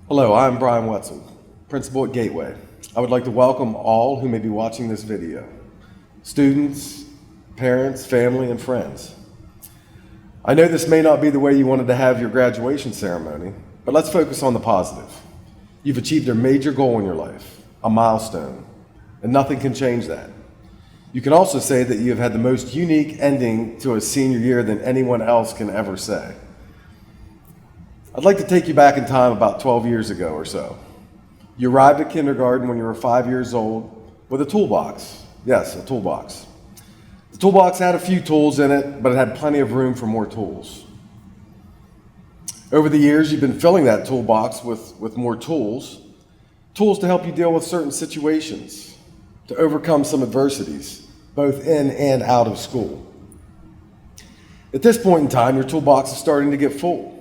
Hello, I'm Brian Wetzel, principal at Gateway. I would like to welcome all who may be watching this video, students, parents, family, and friends. I know this may not be the way you wanted to have your graduation ceremony, but let's focus on the positive. You've achieved a major goal in your life, a milestone, and nothing can change that. You can also say that you have had the most unique ending to a senior year than anyone else can ever say. I'd like to take you back in time about 12 years ago or so. You arrived at kindergarten when you were 5 years old with a toolbox. Yes, a toolbox. The toolbox had a few tools in it, but it had plenty of room for more tools. Over the years, you've been filling that toolbox with more tools to help you deal with certain situations, to overcome some adversities, both in and out of school. At this point in time, your toolbox is starting to get full.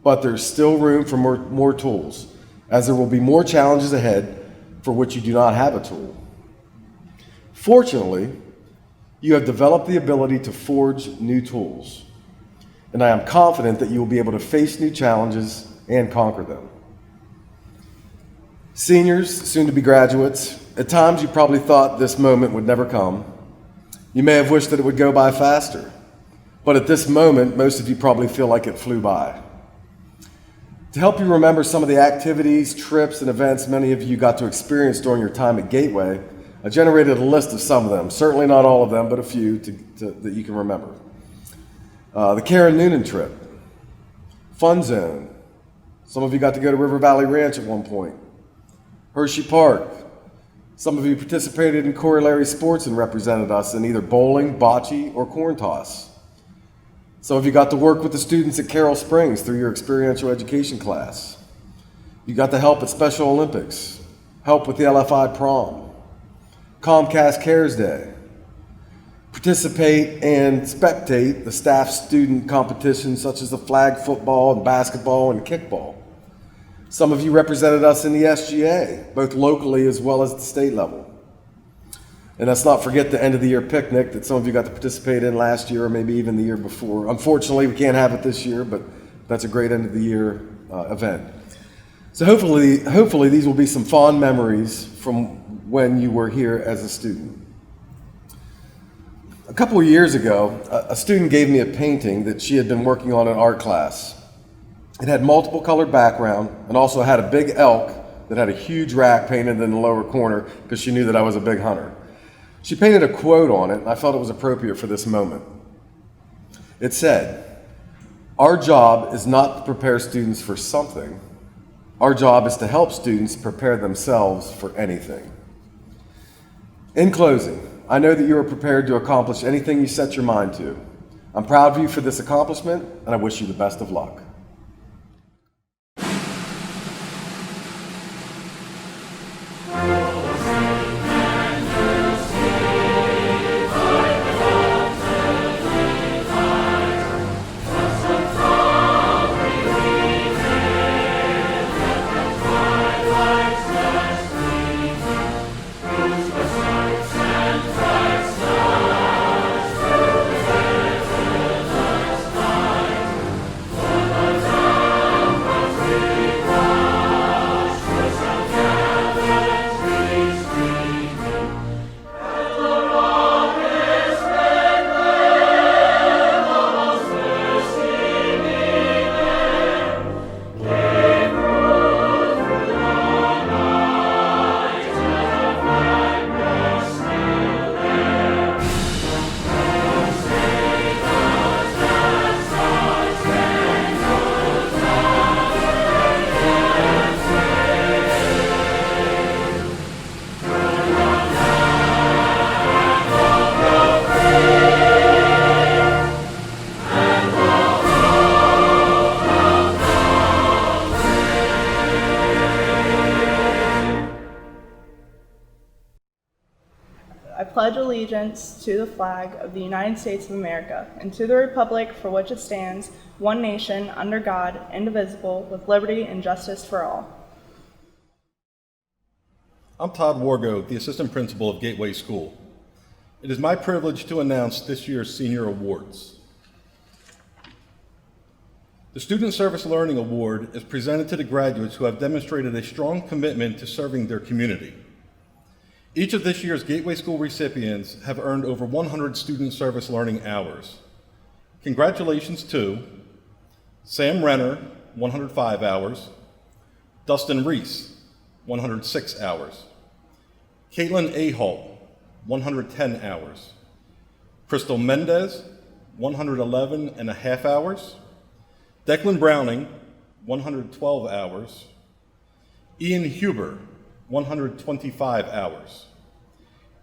But there's still room for more tools, as there will be more challenges ahead for which you do not have a tool. Fortunately, you have developed the ability to forge new tools, and I am confident that you will be able to face new challenges and conquer them. Seniors, soon to be graduates, at times you probably thought this moment would never come. You may have wished that it would go by faster, but at this moment, most of you probably feel like it flew by. To help you remember some of the activities, trips, and events many of you got to experience during your time at Gateway, I generated a list of some of them, certainly not all of them, but a few that you can remember. The Karen Noonan trip, Fun Zone. Some of you got to go to River Valley Ranch at one point. Hershey Park. Some of you participated in corollary sports and represented us in either bowling, bocce, or corn toss. Some of you got to work with the students at Carroll Springs through your experiential education class. You got to help at Special Olympics, help with the LFI prom, Comcast Cares Day, participate and spectate the staff student competitions such as the flag football and basketball and kickball. Some of you represented us in the SGA, both locally as well as the state level. And let's not forget the end of the year picnic that some of you got to participate in last year or maybe even the year before. Unfortunately, we can't have it this year, but that's a great end of the year event. So hopefully these will be some fond memories from when you were here as a student. A couple of years ago, a student gave me a painting that she had been working on in art class. It had multiple colored background and also had a big elk that had a huge rack painted in the lower corner because she knew that I was a big hunter. She painted a quote on it, and I felt it was appropriate for this moment. It said, "Our job is not to prepare students for something. Our job is to help students prepare themselves for anything." In closing, I know that you are prepared to accomplish anything you set your mind to. I'm proud of you for this accomplishment, and I wish you the best of luck. I pledge allegiance to the flag of the United States of America and to the republic for which it stands, one nation, under God, indivisible, with liberty and justice for all. I'm Todd Wargo, the Assistant Principal of Gateway School. It is my privilege to announce this year's senior awards. The Student Service Learning Award is presented to the graduates who have demonstrated a strong commitment to serving their community. Each of this year's Gateway School recipients have earned over 100 student service learning hours. Congratulations to Sam Renner, 105 hours, Dustin Reese, 106 hours, Caitlin Aholt, 110 hours, Crystal Mendez, 111 and a half hours, Declan Browning, 112 hours, Ian Huber, 125 hours,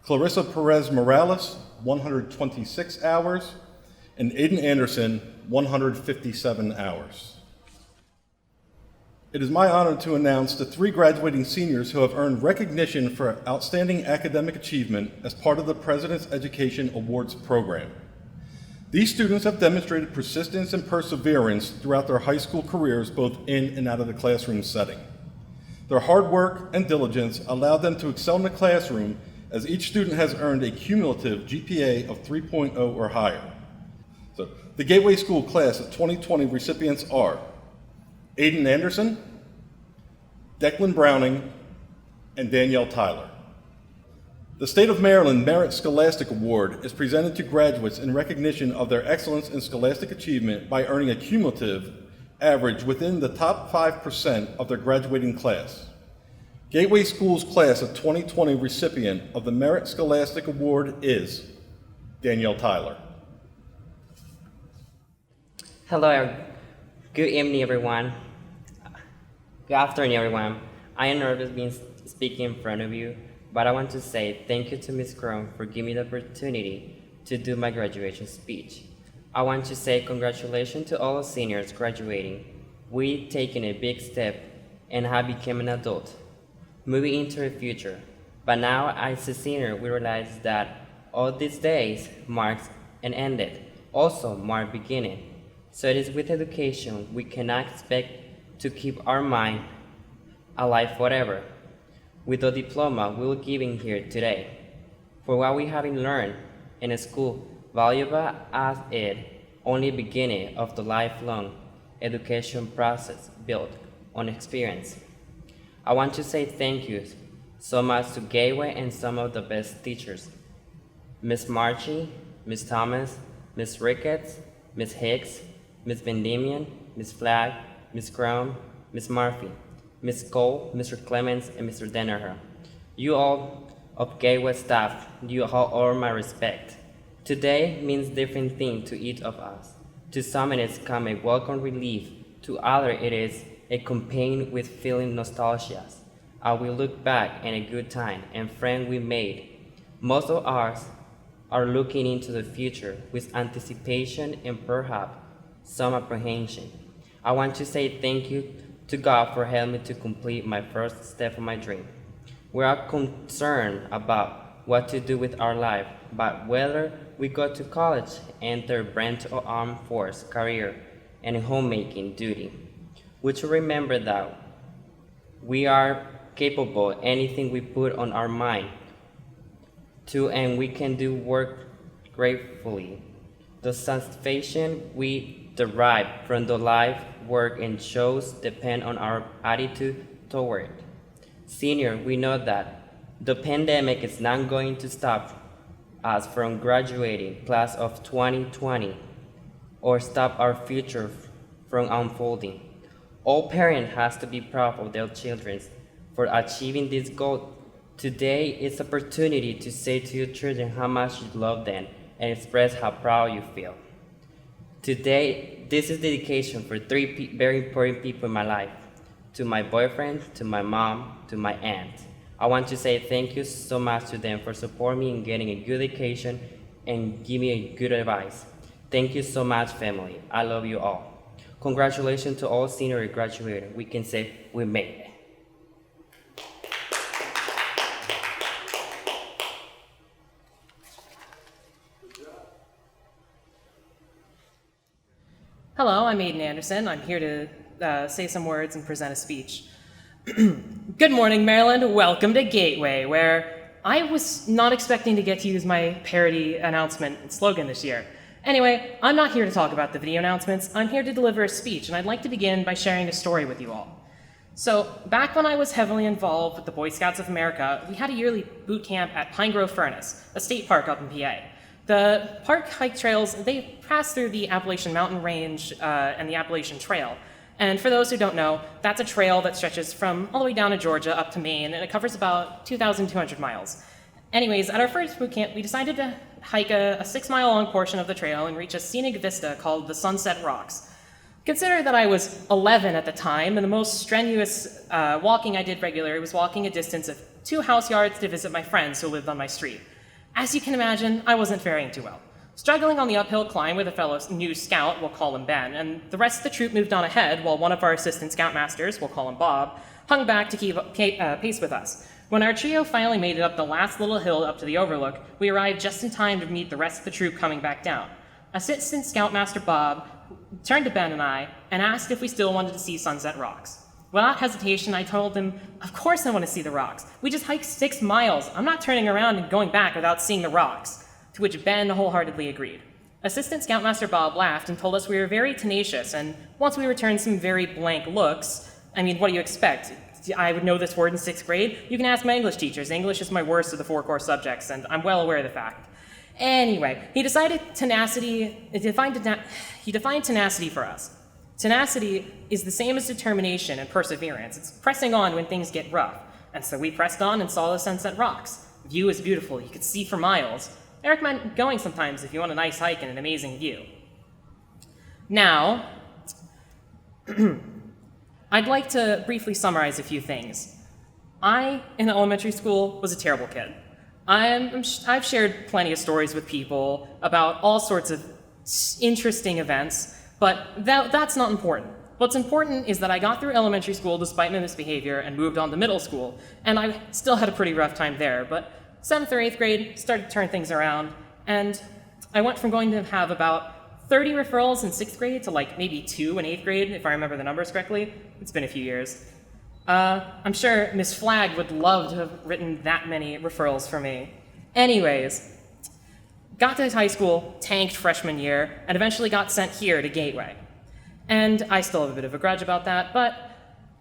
Clarissa Perez Morales, 126 hours, and Aiden Anderson, 157 hours. It is my honor to announce the 3 graduating seniors who have earned recognition for outstanding academic achievement as part of the President's Education Awards program. These students have demonstrated persistence and perseverance throughout their high school careers, both in and out of the classroom setting. Their hard work and diligence allowed them to excel in the classroom, as each student has earned a cumulative GPA of 3.0 or higher. So, the Gateway School class of 2020 recipients are Aiden Anderson, Declan Browning, and Danielle Tyler. The State of Maryland Merit Scholastic Award is presented to graduates in recognition of their excellence in scholastic achievement by earning a cumulative average within the top 5% of their graduating class. Gateway School's class of 2020 recipient of the Merit Scholastic Award is Danielle Tyler. Hello, good evening, everyone. Good afternoon, everyone. I am nervous being speaking in front of you, but I want to say thank you to Ms. Crum for giving me the opportunity to do my graduation speech. I want to say congratulations to all the seniors graduating. We've taken a big step and have become an adult, moving into the future. But now, as a senior, we realize that all these days marks an ended, also mark beginning. So it is with education we cannot expect to keep our mind alive forever. With the diploma we will give in here today, for what we have learned in a school, valuable as it only beginning of the lifelong education process built on experience. I want to say thank you so much to Gateway and some of the best teachers, Ms. Marchi, Ms. Thomas, Ms. Ricketts, Ms. Hicks, Ms. Vendimian, Ms. Flagg, Ms. Crum, Ms. Murphy, Ms. Cole, Mr. Clemens, and Mr. Danaher. You all of Gateway staff, you all earn my respect. Today means different things to each of us. To some it has come a welcome relief, to others it is a companion with feeling nostalgia. I will look back in a good time and friends we made. Most of us are looking into the future with anticipation and perhaps some apprehension. I want to say thank you to God for helping me to complete my first step of my dream. We are concerned about what to do with our life, but whether we go to college, enter branch or armed force, career, and homemaking duty, we should remember that we are capable of anything we put on our mind to, and we can do work gratefully. The satisfaction we derive from the life, work, and shows depend on our attitude toward it. Senior, we know that the pandemic is not going to stop us from graduating class of 2020 or stop our future from unfolding. All parents has to be proud of their children for achieving this goal. Today is an opportunity to say to your children how much you love them and express how proud you feel. Today, this is dedication for 3 very important people in my life. To my boyfriend, to my mom, to my aunt. I want to say thank you so much to them for supporting me in getting a good education and giving me a good advice. Thank you so much, family. I love you all. Congratulations to all senior graduates. We can say we made it. Hello, I'm Aiden Anderson. I'm here to say some words and present a speech. Good morning, Maryland. Welcome to Gateway, where I was not expecting to get to use my parody announcement and slogan this year. Anyway, I'm not here to talk about the video announcements. I'm here to deliver a speech, and I'd like to begin by sharing a story with you all. So, back when I was heavily involved with the Boy Scouts of America, we had a yearly boot camp at Pine Grove Furnace, a state park up in PA. The park hike trails, they pass through the Appalachian Mountain Range and the Appalachian Trail. And for those who don't know, that's a trail that stretches from all the way down to Georgia up to Maine, and it covers about 2,200 miles. Anyways, at our first boot camp, we decided to hike a 6-mile-long portion of the trail and reach a scenic vista called the Sunset Rocks. Consider that I was 11 at the time, and the most strenuous walking I did regularly was walking a distance of 2 house yards to visit my friends who lived on my street. As you can imagine, I wasn't faring too well. Struggling on the uphill climb with a fellow new scout, we'll call him Ben, and the rest of the troop moved on ahead while one of our assistant scoutmasters, we'll call him Bob, hung back to keep pace with us. When our trio finally made it up the last little hill up to the overlook, we arrived just in time to meet the rest of the troop coming back down. Assistant Scoutmaster Bob turned to Ben and I and asked if we still wanted to see Sunset Rocks. Without hesitation, I told him, "Of course I want to see the rocks. We just hiked 6 miles. I'm not turning around and going back without seeing the rocks." To which Ben wholeheartedly agreed. Assistant Scoutmaster Bob laughed and told us we were very tenacious, and once we returned some very blank looks, I mean, what do you expect? I would know this word in 6th grade. You can ask my English teachers. English is my worst of the 4 core subjects, and I'm well aware of the fact. Anyway, he defined tenacity for us. Tenacity is the same as determination and perseverance. It's pressing on when things get rough. And so we pressed on and saw the Sunset Rocks. View is beautiful. You could see for miles. I recommend going sometimes if you want a nice hike and an amazing view. Now, I'd like to briefly summarize a few things. I, in elementary school, was a terrible kid. I've shared plenty of stories with people about all sorts of interesting events, but that's not important. What's important is that I got through elementary school despite my misbehavior and moved on to middle school, and I still had a pretty rough time there, but 7th or 8th grade started to turn things around, and I went from going to have about 30 referrals in 6th grade to like maybe 2 in 8th grade, if I remember the numbers correctly. It's been a few years. I'm sure Miss Flagg would love to have written that many referrals for me. Anyways, got to high school, tanked freshman year, and eventually got sent here to Gateway. And I still have a bit of a grudge about that, but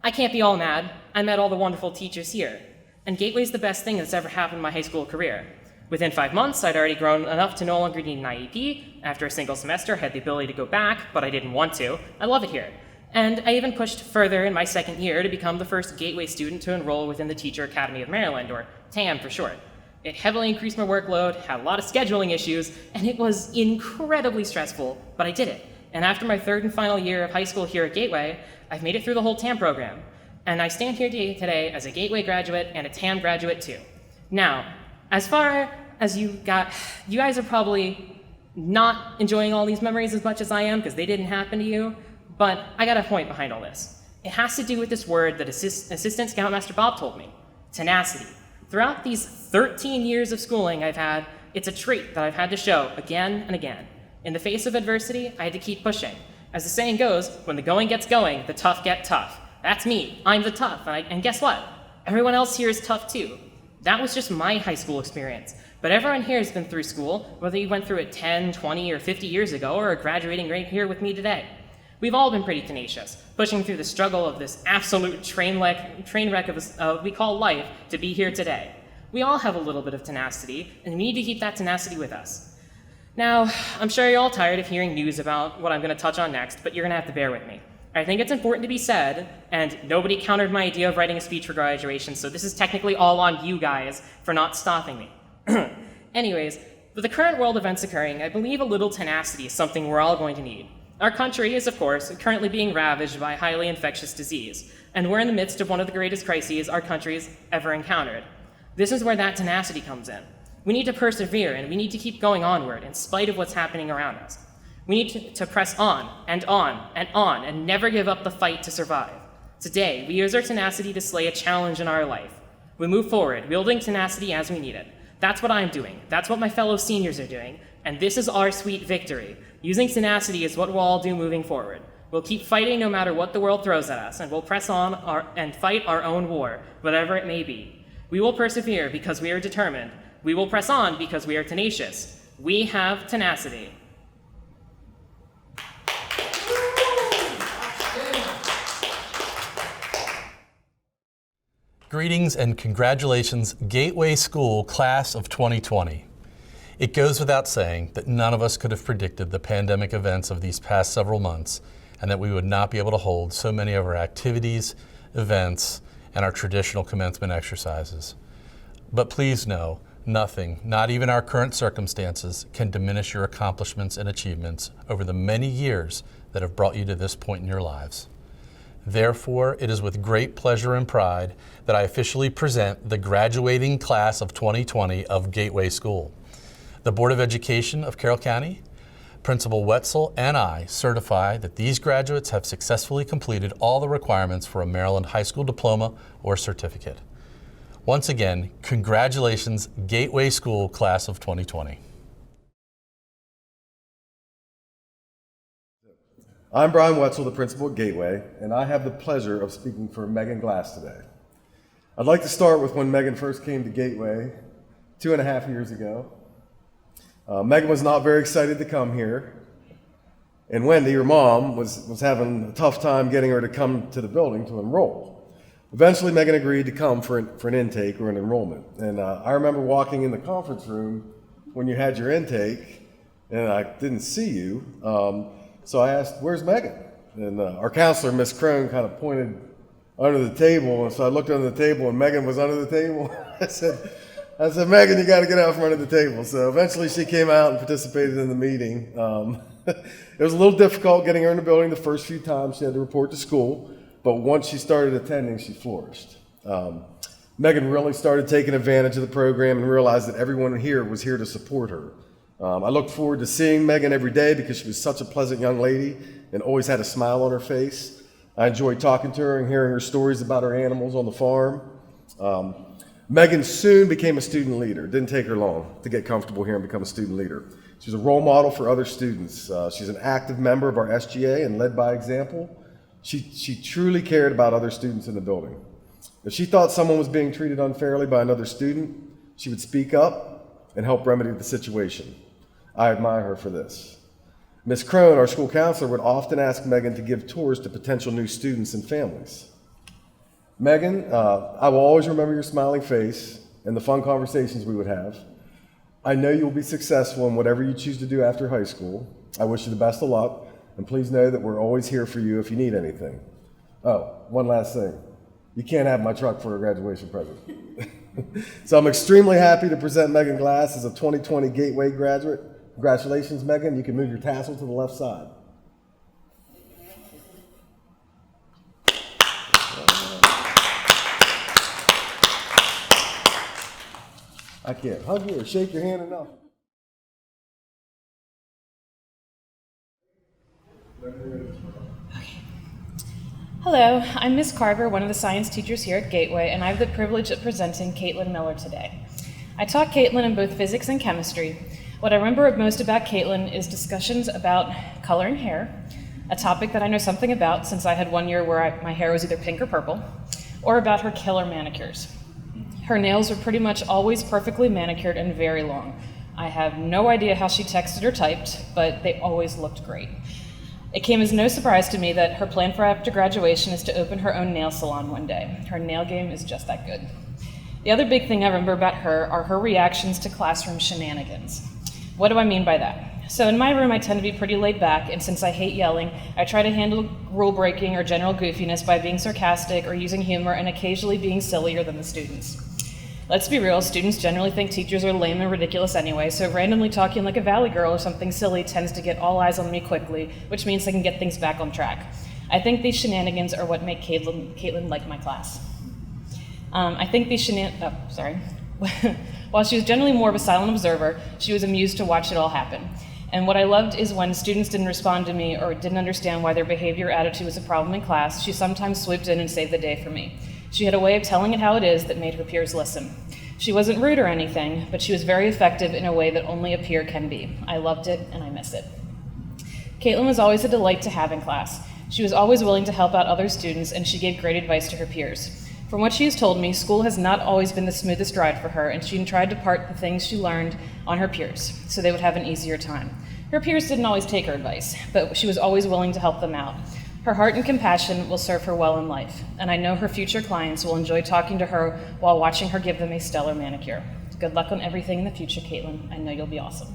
I can't be all mad. I met all the wonderful teachers here. And Gateway's the best thing that's ever happened in my high school career. Within 5 months, I'd already grown enough to no longer need an IEP. After a single semester, I had the ability to go back, but I didn't want to. I love it here. And I even pushed further in my 2nd year to become the first Gateway student to enroll within the Teacher Academy of Maryland, or TAM for short. It heavily increased my workload, had a lot of scheduling issues, and it was incredibly stressful, but I did it. And after my 3rd and final year of high school here at Gateway, I've made it through the whole TAM program. And I stand here today as a Gateway graduate and a TAM graduate too. Now, as far as you guys are probably not enjoying all these memories as much as I am because they didn't happen to you, but I got a point behind all this. It has to do with this word that Assistant Scoutmaster Bob told me, tenacity. Throughout these 13 years of schooling I've had, it's a trait that I've had to show again and again. In the face of adversity, I had to keep pushing. As the saying goes, when the going gets going, the tough get tough. That's me. I'm the tough. And guess what? Everyone else here is tough too. That was just my high school experience. But everyone here has been through school, whether you went through it 10, 20, or 50 years ago, or are graduating right here with me today. We've all been pretty tenacious, pushing through the struggle of this absolute train wreck of we call life to be here today. We all have a little bit of tenacity, and we need to keep that tenacity with us. Now, I'm sure you're all tired of hearing news about what I'm going to touch on next, but you're going to have to bear with me. I think it's important to be said, and nobody countered my idea of writing a speech for graduation, so this is technically all on you guys for not stopping me. Anyways, with the current world events occurring, I believe a little tenacity is something we're all going to need. Our country is, of course, currently being ravaged by highly infectious disease, and we're in the midst of one of the greatest crises our country's ever encountered. This is where that tenacity comes in. We need to persevere, and we need to keep going onward in spite of what's happening around us. We need to press on, and never give up the fight to survive. Today, we use our tenacity to slay a challenge in our life. We move forward, wielding tenacity as we need it. That's what I'm doing. That's what my fellow seniors are doing. And this is our sweet victory. Using tenacity is what we'll all do moving forward. We'll keep fighting no matter what the world throws at us, and we'll press on and fight our own war, whatever it may be. We will persevere because we are determined. We will press on because we are tenacious. We have tenacity. Greetings and congratulations, Gateway School Class of 2020. It goes without saying that none of us could have predicted the pandemic events of these past several months and that we would not be able to hold so many of our activities, events, and our traditional commencement exercises. But please know, nothing, not even our current circumstances, can diminish your accomplishments and achievements over the many years that have brought you to this point in your lives. Therefore, it is with great pleasure and pride that I officially present the graduating class of 2020 of Gateway School. The Board of Education of Carroll County, Principal Wetzel, and I certify that these graduates have successfully completed all the requirements for a Maryland high school diploma or certificate. Once again, congratulations, Gateway School Class of 2020. I'm Brian Wetzel, the principal at Gateway, and I have the pleasure of speaking for Megan Glass today. I'd like to start with when Megan first came to Gateway 2.5 years ago. Megan was not very excited to come here, and Wendy, her mom, was having a tough time getting her to come to the building to enroll. Eventually, Megan agreed to come for an intake or an enrollment, and I remember walking in the conference room when you had your intake, and I didn't see you. So I asked, "Where's Megan?" And our counselor, Miss Crone, kind of pointed under the table. And so I looked under the table and Megan was under the table. I said, "Megan, you got to get out from under the table." So eventually she came out and participated in the meeting. It was a little difficult getting her in the building the first few times. She had to report to school. But once she started attending, she flourished. Megan really started taking advantage of the program and realized that everyone here was here to support her. I looked forward to seeing Megan every day because she was such a pleasant young lady and always had a smile on her face. I enjoyed talking to her and hearing her stories about her animals on the farm. Megan soon became a student leader. It didn't take her long to get comfortable here and become a student leader. She's a role model for other students. She's an active member of our SGA and led by example. She truly cared about other students in the building. If she thought someone was being treated unfairly by another student, she would speak up and help remedy the situation. I admire her for this. Ms. Crone, our school counselor, would often ask Megan to give tours to potential new students and families. Megan, I will always remember your smiling face and the fun conversations we would have. I know you will be successful in whatever you choose to do after high school. I wish you the best of luck, and please know that we're always here for you if you need anything. Oh, one last thing. You can't have my truck for a graduation present. So I'm extremely happy to present Megan Glass as a 2020 Gateway graduate. Congratulations, Megan. You can move your tassel to the left side. I can't hug you or shake your hand enough. Hello, I'm Ms. Carver, one of the science teachers here at Gateway, and I have the privilege of presenting Caitlin Miller today. I taught Caitlin in both physics and chemistry. What I remember most about Caitlin is discussions about coloring hair, a topic that I know something about since I had one year where my hair was either pink or purple, or about her killer manicures. Her nails were pretty much always perfectly manicured and very long. I have no idea how she texted or typed, but they always looked great. It came as no surprise to me that her plan for after graduation is to open her own nail salon one day. Her nail game is just that good. The other big thing I remember about her are her reactions to classroom shenanigans. What do I mean by that? So in my room, I tend to be pretty laid back, and since I hate yelling, I try to handle rule breaking or general goofiness by being sarcastic or using humor and occasionally being sillier than the students. Let's be real, students generally think teachers are lame and ridiculous anyway, so randomly talking like a valley girl or something silly tends to get all eyes on me quickly, which means I can get things back on track. I think these shenanigans are what make Caitlin like my class. I think these While she was generally more of a silent observer, she was amused to watch it all happen. And what I loved is when students didn't respond to me or didn't understand why their behavior or attitude was a problem in class, she sometimes swooped in and saved the day for me. She had a way of telling it how it is that made her peers listen. She wasn't rude or anything, but she was very effective in a way that only a peer can be. I loved it and I miss it. Caitlin was always a delight to have in class. She was always willing to help out other students, and she gave great advice to her peers. From what she has told me, school has not always been the smoothest ride for her, and she tried to part the things she learned on her peers so they would have an easier time. Her peers didn't always take her advice, but she was always willing to help them out. Her heart and compassion will serve her well in life, and I know her future clients will enjoy talking to her while watching her give them a stellar manicure. Good luck on everything in the future, Caitlin. I know you'll be awesome.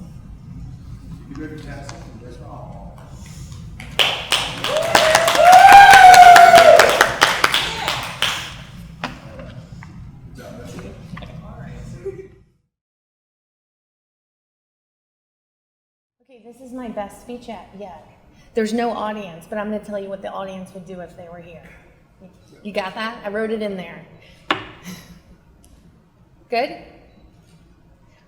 Okay, this is my best speech yet. There's no audience, but I'm going to tell you what the audience would do if they were here. You got that? I wrote it in there. Good?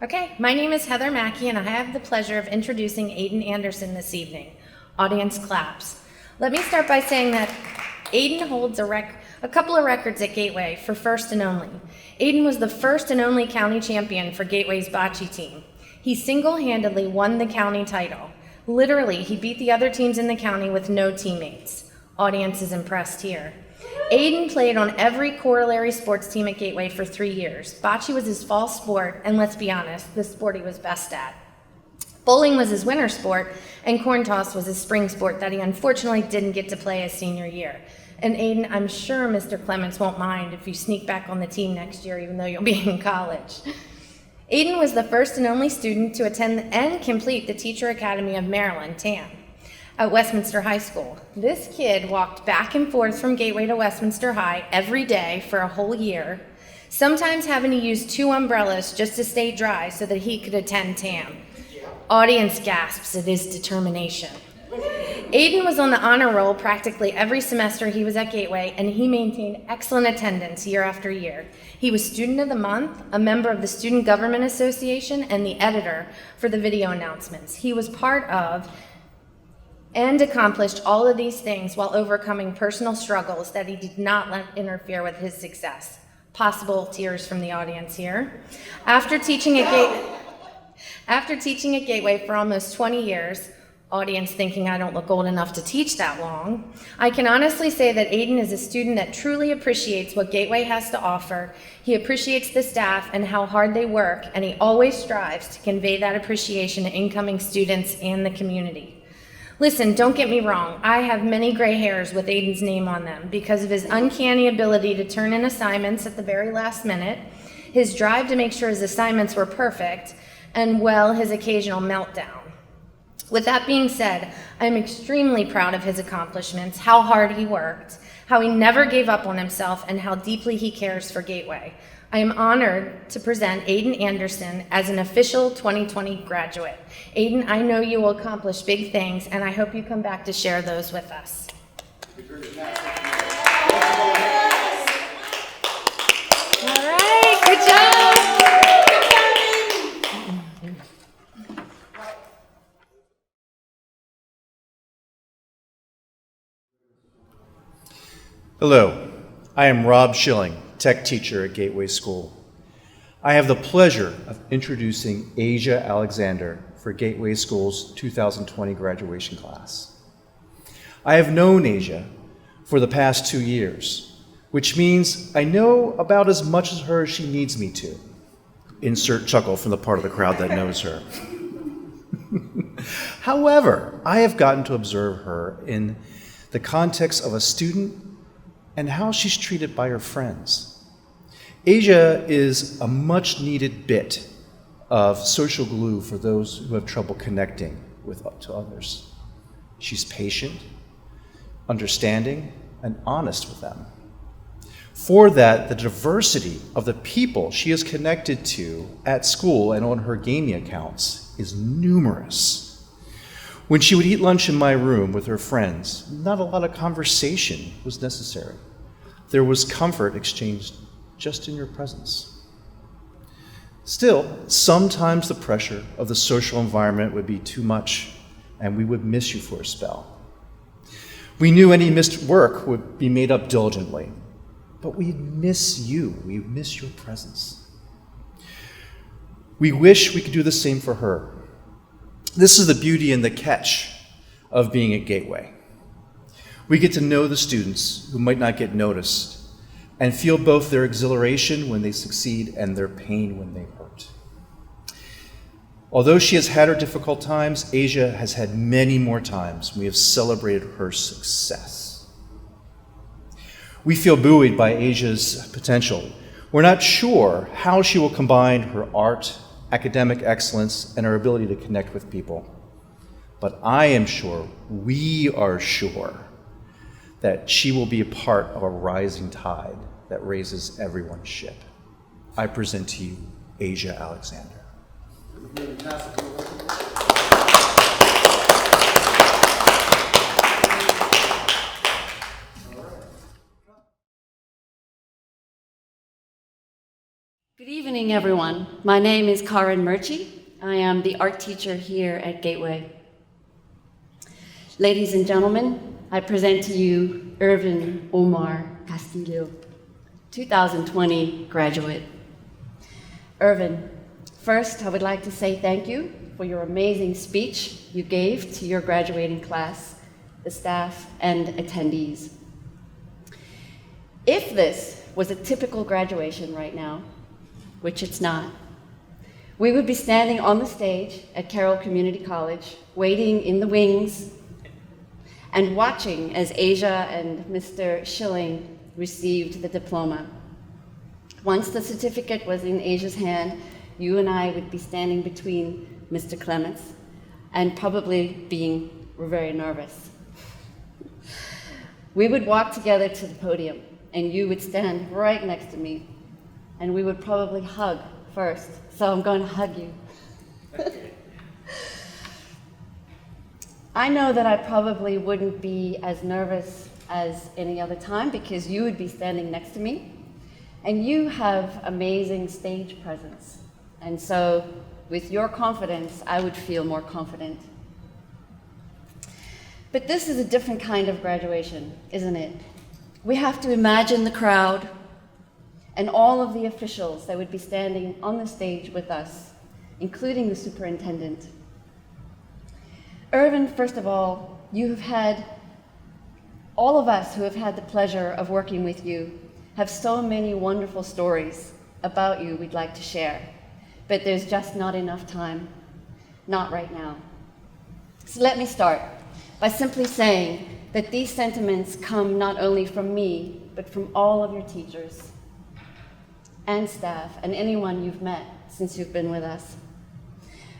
Okay, my name is Heather Mackey, and I have the pleasure of introducing Aiden Anderson this evening. Audience claps. Let me start by saying that Aiden holds a couple of records at Gateway for first and only. Aiden was the first and only county champion for Gateway's bocce team. He single-handedly won the county title. Literally, he beat the other teams in the county with no teammates. Audience is impressed here. Aiden played on every corollary sports team at Gateway for 3 years. Bocce was his fall sport, and let's be honest, the sport he was best at. Bowling was his winter sport, and corn toss was his spring sport that he unfortunately didn't get to play his senior year. And Aiden, I'm sure Mr. Clements won't mind if you sneak back on the team next year, even though you'll be in college. Aiden was the first and only student to attend and complete the Teacher Academy of Maryland, TAM, at Westminster High School. This kid walked back and forth from Gateway to Westminster High every day for a whole year, sometimes having to use 2 umbrellas just to stay dry so that he could attend TAM. Audience gasps at his determination. Aiden was on the honor roll practically every semester he was at Gateway, and he maintained excellent attendance year after year. He was Student of the Month, a member of the Student Government Association, and the editor for the video announcements. He was part of and accomplished all of these things while overcoming personal struggles that he did not let interfere with his success. Possible tears from the audience here. After teaching at Gateway for almost 20 years, audience thinking I don't look old enough to teach that long, I can honestly say that Aiden is a student that truly appreciates what Gateway has to offer. He appreciates the staff and how hard they work, and he always strives to convey that appreciation to incoming students and the community. Listen, don't get me wrong, I have many gray hairs with Aiden's name on them because of his uncanny ability to turn in assignments at the very last minute, his drive to make sure his assignments were perfect, and, well, his occasional meltdown. With that being said, I'm extremely proud of his accomplishments, how hard he worked, how he never gave up on himself, and how deeply he cares for Gateway. I am honored to present Aiden Anderson as an official 2020 graduate. Aiden, I know you will accomplish big things, and I hope you come back to share those with us. All right, good job. Hello, I am Rob Schilling, tech teacher at Gateway School. I have the pleasure of introducing Asia Alexander for Gateway School's 2020 graduation class. I have known Asia for the past 2 years, which means I know about as much as her as she needs me to. Insert chuckle from the part of the crowd that knows her. However, I have gotten to observe her in the context of a student and how she's treated by her friends. Asia is a much needed bit of social glue for those who have trouble connecting to others. She's patient, understanding, and honest with them. For that, the diversity of the people she is connected to at school and on her gaming accounts is numerous. When she would eat lunch in my room with her friends, not a lot of conversation was necessary. There was comfort exchanged just in your presence. Still, sometimes the pressure of the social environment would be too much, and we would miss you for a spell. We knew any missed work would be made up diligently, but we'd miss you. We miss your presence. We wish we could do the same for her. This is the beauty and the catch of being at Gateway. We get to know the students who might not get noticed and feel both their exhilaration when they succeed and their pain when they hurt. Although she has had her difficult times, Asia has had many more times. We have celebrated her success. We feel buoyed by Asia's potential. We're not sure how she will combine her art, academic excellence, and her ability to connect with people. But I am sure, we are sure, that she will be a part of a rising tide that raises everyone's ship. I present to you Asia Alexander. Good evening, everyone. My name is Karen Murchie. I am the art teacher here at Gateway. Ladies and gentlemen, I present to you Irvin Omar Castillo, 2020 graduate. Irvin, first I would like to say thank you for your amazing speech you gave to your graduating class, the staff, and attendees. If this was a typical graduation right now, which it's not, we would be standing on the stage at Carroll Community College, waiting in the wings and watching as Asia and Mr. Schilling received the diploma. Once the certificate was in Asia's hand, you and I would be standing between Mr. Clements and probably being very nervous. We would walk together to the podium and you would stand right next to me and we would probably hug first. So I'm going to hug you. I know that I probably wouldn't be as nervous as any other time because you would be standing next to me and you have amazing stage presence. And so with your confidence, I would feel more confident. But this is a different kind of graduation, isn't it? We have to imagine the crowd and all of the officials that would be standing on the stage with us, including the superintendent. Irvin, first of all, you have had, all of us who have had the pleasure of working with you have so many wonderful stories about you we'd like to share, but there's just not enough time, not right now. So let me start by simply saying that these sentiments come not only from me, but from all of your teachers and staff and anyone you've met since you've been with us.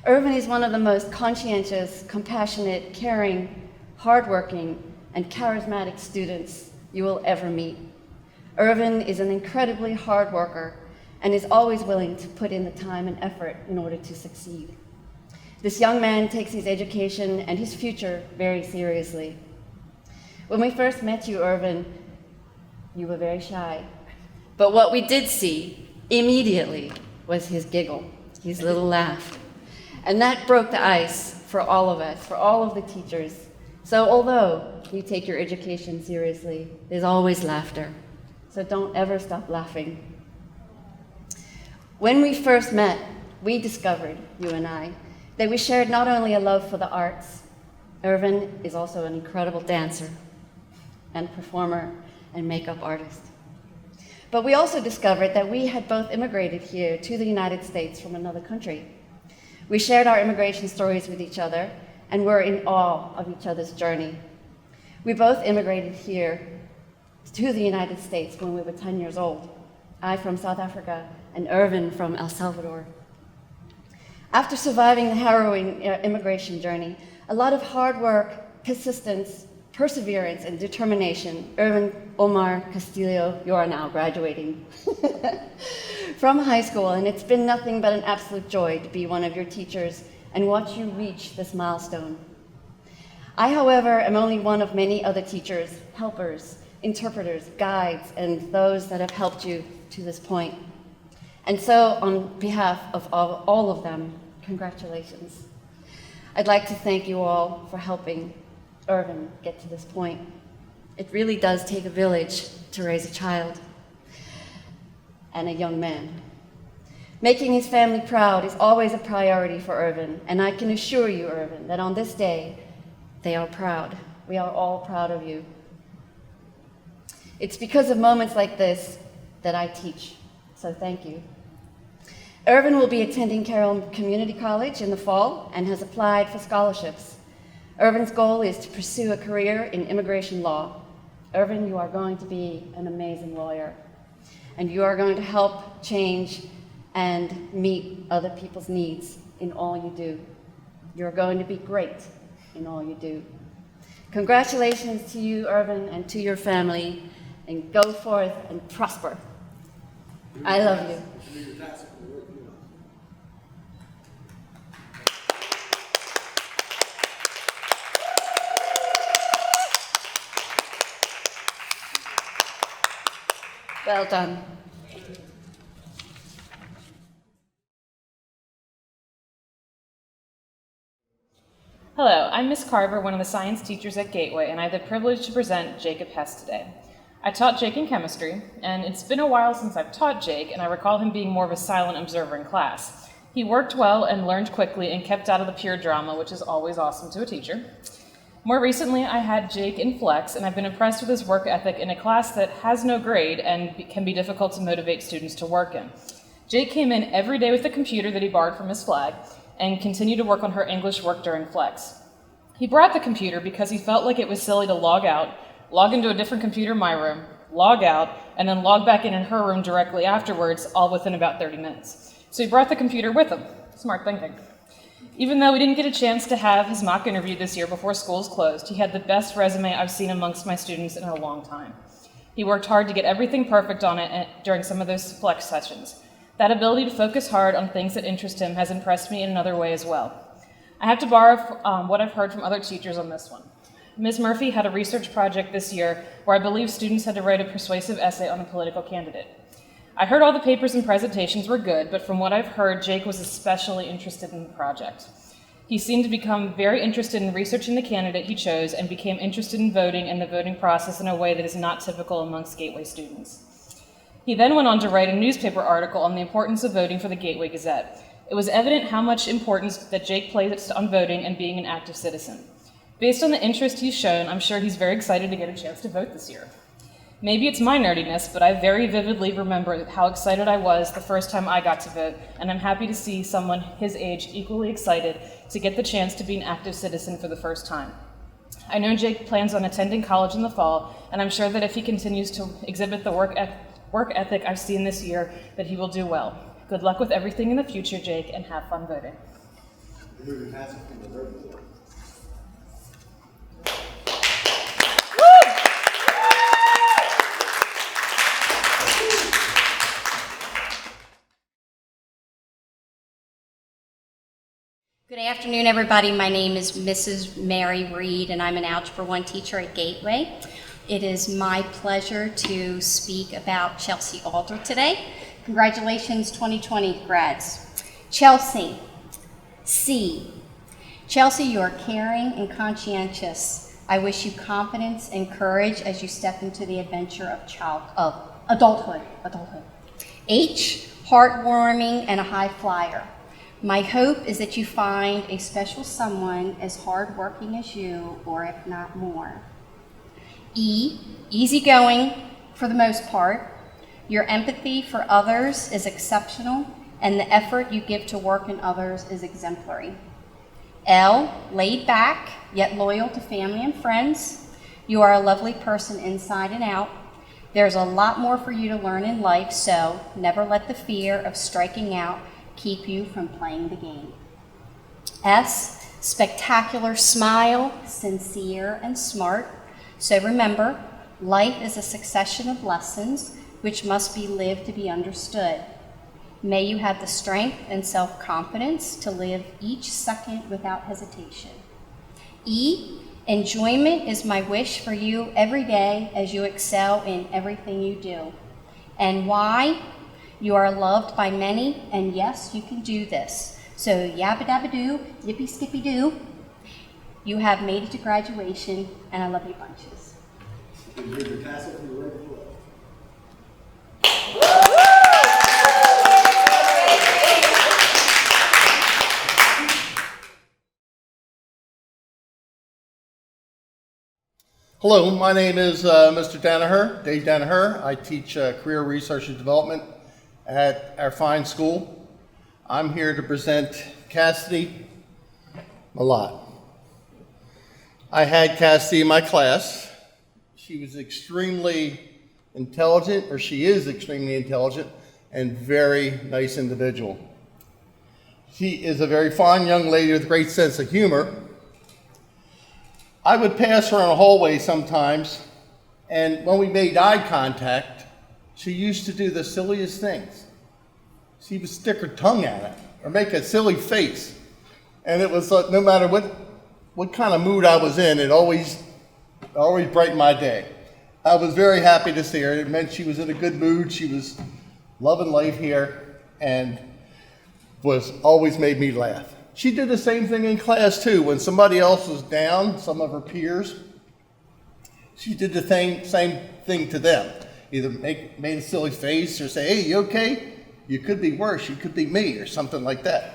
Irvin is one of the most conscientious, compassionate, caring, hardworking, and charismatic students you will ever meet. Irvin is an incredibly hard worker and is always willing to put in the time and effort in order to succeed. This young man takes his education and his future very seriously. When we first met you, Irvin, you were very shy. But what we did see immediately was his giggle, his little laugh. And that broke the ice for all of us, for all of the teachers. So although you take your education seriously, there's always laughter. So don't ever stop laughing. When we first met, we discovered, you and I, that we shared not only a love for the arts. Irvin is also an incredible dancer and performer and makeup artist. But we also discovered that we had both immigrated here to the United States from another country. We shared our immigration stories with each other and were in awe of each other's journey. We both immigrated here to the United States when we were 10 years old. I from South Africa and Irvin from El Salvador. After surviving the harrowing immigration journey, a lot of hard work, persistence, perseverance, and determination, Irvin Omar Castillo, you are now graduating from high school, and it's been nothing but an absolute joy to be one of your teachers and watch you reach this milestone. I, however, am only one of many other teachers, helpers, interpreters, guides, and those that have helped you to this point. And so, on behalf of all of them, congratulations. I'd like to thank you all for helping Irvin get to this point. It really does take a village to raise a child and a young man. Making his family proud is always a priority for Irvin, and I can assure you, Irvin, that on this day, they are proud. We are all proud of you. It's because of moments like this that I teach, so thank you. Irvin will be attending Carroll Community College in the fall and has applied for scholarships. Irvin's goal is to pursue a career in immigration law. Irvin, you are going to be an amazing lawyer, and you are going to help change and meet other people's needs in all you do. You're going to be great in all you do. Congratulations to you, Irvin, and to your family, and go forth and prosper. I love you. Well done. Hello, I'm Miss Carver, one of the science teachers at Gateway, and I have the privilege to present Jacob Hess today. I taught Jake in chemistry, and it's been a while since I've taught Jake, and I recall him being more of a silent observer in class. He worked well and learned quickly and kept out of the pure drama, which is always awesome to a teacher. More recently, I had Jake in Flex, and I've been impressed with his work ethic in a class that has no grade and can be difficult to motivate students to work in. Jake came in every day with the computer that he borrowed from Miss Flagg and continued to work on her English work during Flex. He brought the computer because he felt like it was silly to log out, log into a different computer in my room, log out, and then log back in her room directly afterwards, all within about 30 minutes. So he brought the computer with him. Smart thinking. Even though we didn't get a chance to have his mock interview this year before schools closed, he had the best resume I've seen amongst my students in a long time. He worked hard to get everything perfect on it during some of those Flex sessions. That ability to focus hard on things that interest him has impressed me in another way as well. I have to borrow what I've heard from other teachers on this one. Ms. Murphy had a research project this year where I believe students had to write a persuasive essay on a political candidate. I heard all the papers and presentations were good, but from what I've heard, Jake was especially interested in the project. He seemed to become very interested in researching the candidate he chose and became interested in voting and the voting process in a way that is not typical amongst Gateway students. He then went on to write a newspaper article on the importance of voting for the Gateway Gazette. It was evident how much importance that Jake places on voting and being an active citizen. Based on the interest he's shown, I'm sure he's very excited to get a chance to vote this year. Maybe it's my nerdiness, but I very vividly remember how excited I was the first time I got to vote, and I'm happy to see someone his age equally excited to get the chance to be an active citizen for the first time. I know Jake plans on attending college in the fall, and I'm sure that if he continues to exhibit the work ethic I've seen this year, that he will do well. Good luck with everything in the future, Jake, and have fun voting. Good afternoon, everybody. My name is Mrs. Mary Reed, and I'm an Algebra 1 teacher at Gateway. It is my pleasure to speak about Chelsea Alder today. Congratulations, 2020 grads. Chelsea, C. Chelsea, you are caring and conscientious. I wish you confidence and courage as you step into the adventure of adulthood. H, heartwarming and a high flyer. My hope is that you find a special someone as hardworking as you, or if not more. E, easygoing for the most part. Your empathy for others is exceptional, and the effort you give to work in others is exemplary. L, laid back, yet loyal to family and friends. You are a lovely person inside and out. There's a lot more for you to learn in life, so never let the fear of striking out keep you from playing the game. S, spectacular smile, sincere and smart. So remember, life is a succession of lessons which must be lived to be understood. May you have the strength and self-confidence to live each second without hesitation. E, enjoyment is my wish for you every day as you excel in everything you do. And Y, you are loved by many, and yes, you can do this. So yabba dabba doo, yippee skippy doo. You have made it to graduation, and I love you bunches. Hello, my name is Mr. Danaher, Dave Danaher. I teach career research and development at our fine school. I'm here to present Cassidy Malott. I had Cassidy in my class. She was extremely intelligent, or she is extremely intelligent, and very nice individual. She is a very fine young lady with a great sense of humor. I would pass her in a hallway sometimes, and when we made eye contact, she used to do the silliest things. She would stick her tongue at it or make a silly face. And it was no matter what kind of mood I was in, it always brightened my day. I was very happy to see her. It meant she was in a good mood. She was loving life here and was always made me laugh. She did the same thing in class too. When somebody else was down, some of her peers, she did the same thing to them. Either made a silly face or say, "Hey, you okay? You could be worse. You could be me," or something like that.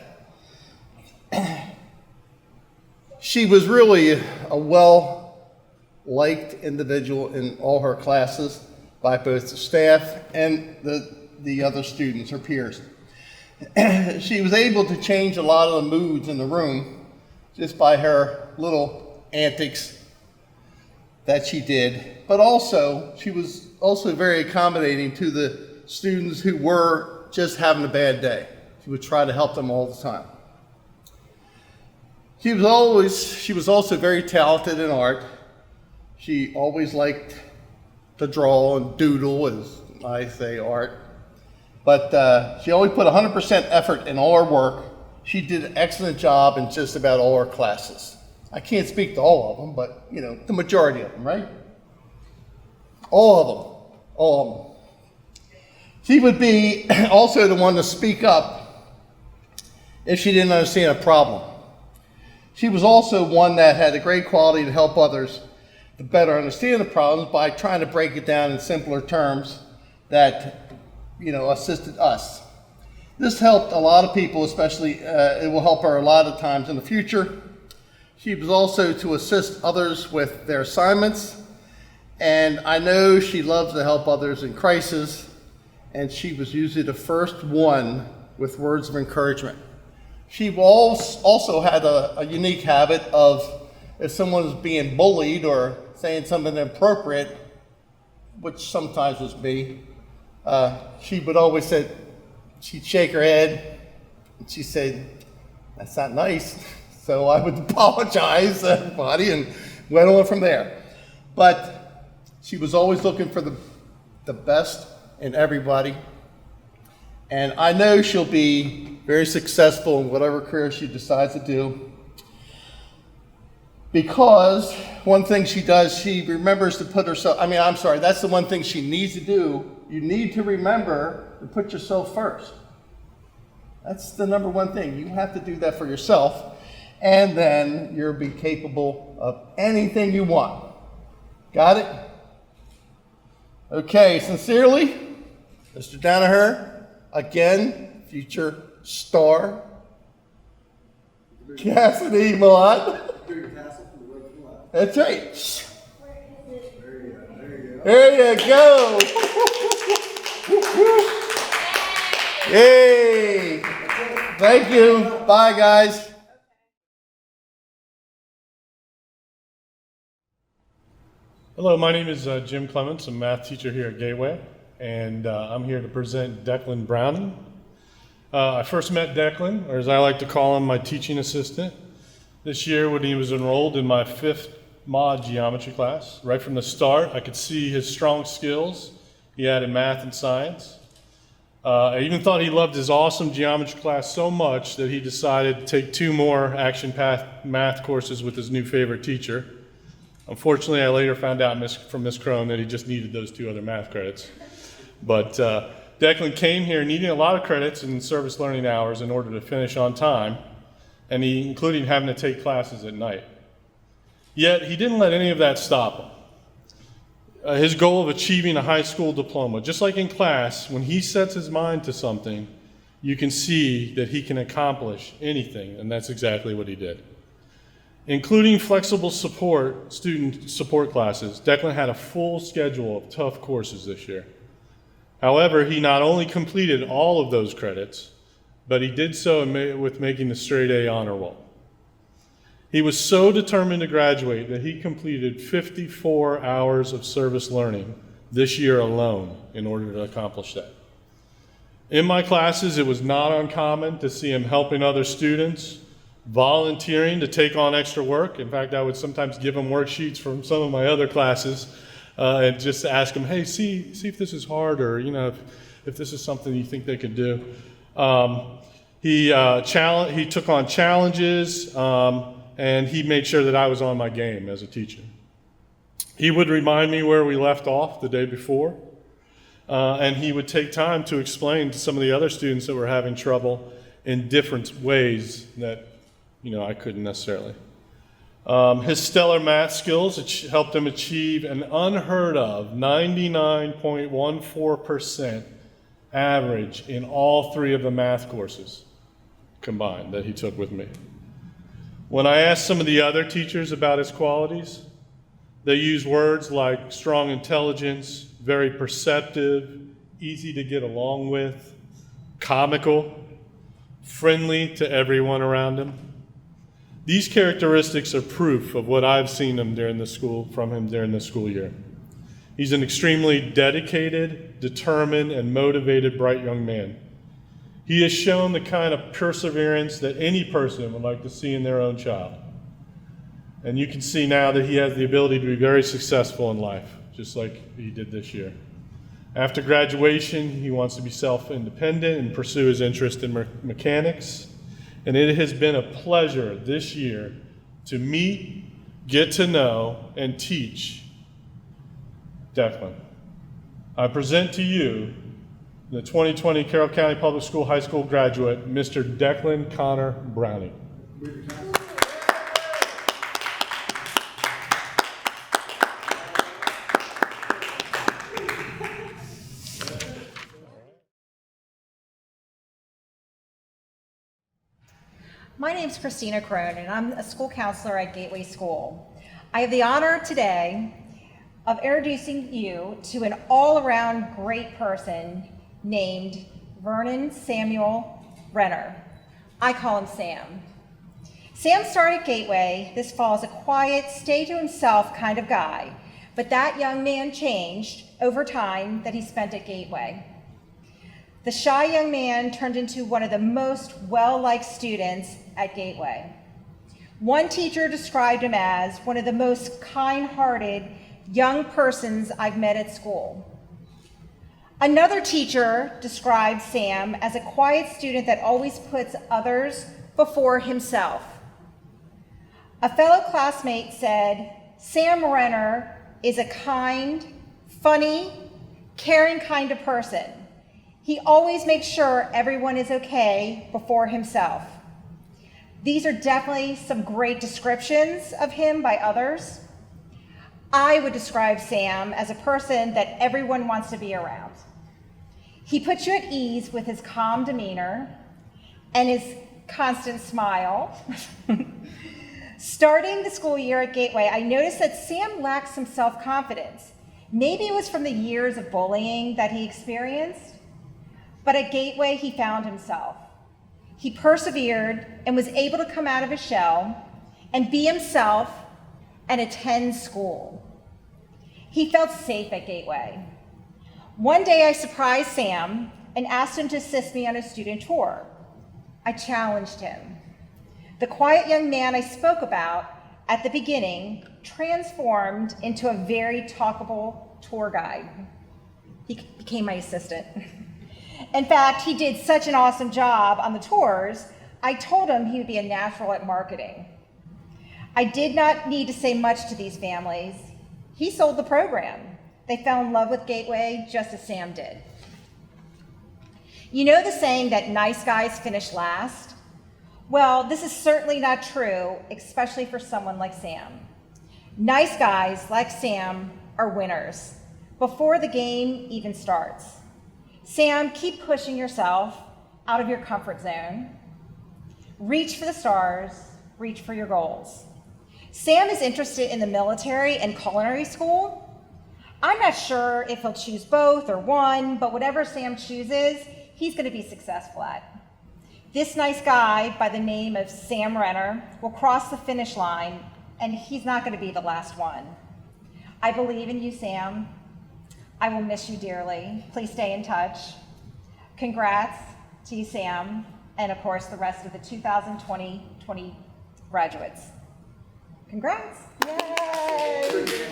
She was really a well-liked individual in all her classes by both the staff and the other students, her peers. She was able to change a lot of the moods in the room just by her little antics that she did. But also, she was also very accommodating to the students who were just having a bad day. She would try to help them all the time. She was also very talented in art. She always liked to draw and doodle, as I say, art. But she always put 100% effort in all her work. She did an excellent job in just about all her classes. I can't speak to all of them, but the majority of them, right? All of them. She would be also the one to speak up if she didn't understand a problem. She was also one that had a great quality to help others to better understand the problems by trying to break it down in simpler terms that assisted us. This helped a lot of people, especially it will help her a lot of times in the future. She was also to assist others with their assignments, and I know she loves to help others in crisis, and she was usually the first one with words of encouragement. She also had a unique habit of, if someone was being bullied or saying something inappropriate, which sometimes was me, she would always say, she'd shake her head, and she'd say, "That's not nice." So I would apologize to everybody and went on from there. But she was always looking for the best in everybody. And I know she'll be very successful in whatever career she decides to do. Because one thing she does, she remembers to put herself, that's the one thing she needs to do. You need to remember to put yourself first. That's the number one thing. You have to do that for yourself, and then you'll be capable of anything you want. Got it? Okay, sincerely, Mr. Danaher, again, future star, Cassidy Malott. That's right. There you go. Yay. Thank you. Bye, guys. Hello, my name is Jim Clements. I'm a math teacher here at Gateway, and I'm here to present Declan Browning. I first met Declan, or as I like to call him, my teaching assistant, this year when he was enrolled in my 5th mod geometry class. Right from the start, I could see his strong skills he had in math and science. I even thought he loved his awesome geometry class so much that he decided to take 2 more action path math courses with his new favorite teacher. Unfortunately, I later found out from Ms. Crone that he just needed those 2 other math credits. But Declan came here needing a lot of credits in service learning hours in order to finish on time, and including having to take classes at night. Yet, he didn't let any of that stop him. His goal of achieving a high school diploma, just like in class, when he sets his mind to something, you can see that he can accomplish anything, and that's exactly what he did. Including flexible student support classes, Declan had a full schedule of tough courses this year. However, he not only completed all of those credits, but he did so with making the straight A honor roll. He was so determined to graduate that he completed 54 hours of service learning this year alone in order to accomplish that. In my classes, it was not uncommon to see him helping other students, volunteering to take on extra work. In fact, I would sometimes give him worksheets from some of my other classes and just ask him, hey, see if this is hard, or if this is something you think they could do. He took on challenges, and he made sure that I was on my game as a teacher. He would remind me where we left off the day before, and he would take time to explain to some of the other students that were having trouble in different ways that I couldn't necessarily. His stellar math skills helped him achieve an unheard of 99.14% average in all 3 of the math courses combined that he took with me. When I asked some of the other teachers about his qualities, they used words like strong intelligence, very perceptive, easy to get along with, comical, friendly to everyone around him. These characteristics are proof of what I've seen from him during the school year. He's an extremely dedicated, determined, and motivated, bright young man. He has shown the kind of perseverance that any person would like to see in their own child. And you can see now that he has the ability to be very successful in life, just like he did this year. After graduation, he wants to be self-independent and pursue his interest in mechanics. And it has been a pleasure this year to meet, get to know, and teach Declan. I present to you the 2020 Carroll County Public School High School graduate, Mr. Declan Connor Browning. My name is Christina Crone, and I'm a school counselor at Gateway School. I have the honor today of introducing you to an all-around great person named Vernon Samuel Renner. I call him Sam. Sam started Gateway this fall as a quiet, stay-to-himself kind of guy, but that young man changed over time that he spent at Gateway. The shy young man turned into one of the most well-liked students at Gateway. One teacher described him as one of the most kind-hearted young persons I've met at school. Another teacher described Sam as a quiet student that always puts others before himself. A fellow classmate said, Sam Renner is a kind, funny, caring kind of person. He always makes sure everyone is okay before himself. These are definitely some great descriptions of him by others. I would describe Sam as a person that everyone wants to be around. He puts you at ease with his calm demeanor and his constant smile. Starting the school year at Gateway, I noticed that Sam lacked some self-confidence. Maybe it was from the years of bullying that he experienced, but at Gateway, he found himself. He persevered and was able to come out of his shell and be himself and attend school. He felt safe at Gateway. One day I surprised Sam and asked him to assist me on a student tour. I challenged him. The quiet young man I spoke about at the beginning transformed into a very talkable tour guide. He became my assistant. In fact, he did such an awesome job on the tours, I told him he would be a natural at marketing. I did not need to say much to these families. He sold the program. They fell in love with Gateway just as Sam did. You know the saying that nice guys finish last? Well, this is certainly not true, especially for someone like Sam. Nice guys like Sam are winners before the game even starts. Sam, keep pushing yourself out of your comfort zone. Reach for the stars, reach for your goals. Sam is interested in the military and culinary school. I'm not sure if he'll choose both or one, but whatever Sam chooses, he's going to be successful at. This nice guy by the name of Sam Renner will cross the finish line, and he's not going to be the last one. I believe in you, Sam. I will miss you dearly. Please stay in touch. Congrats to you, Sam, and of course the rest of the 2020 graduates. Congrats. Yay!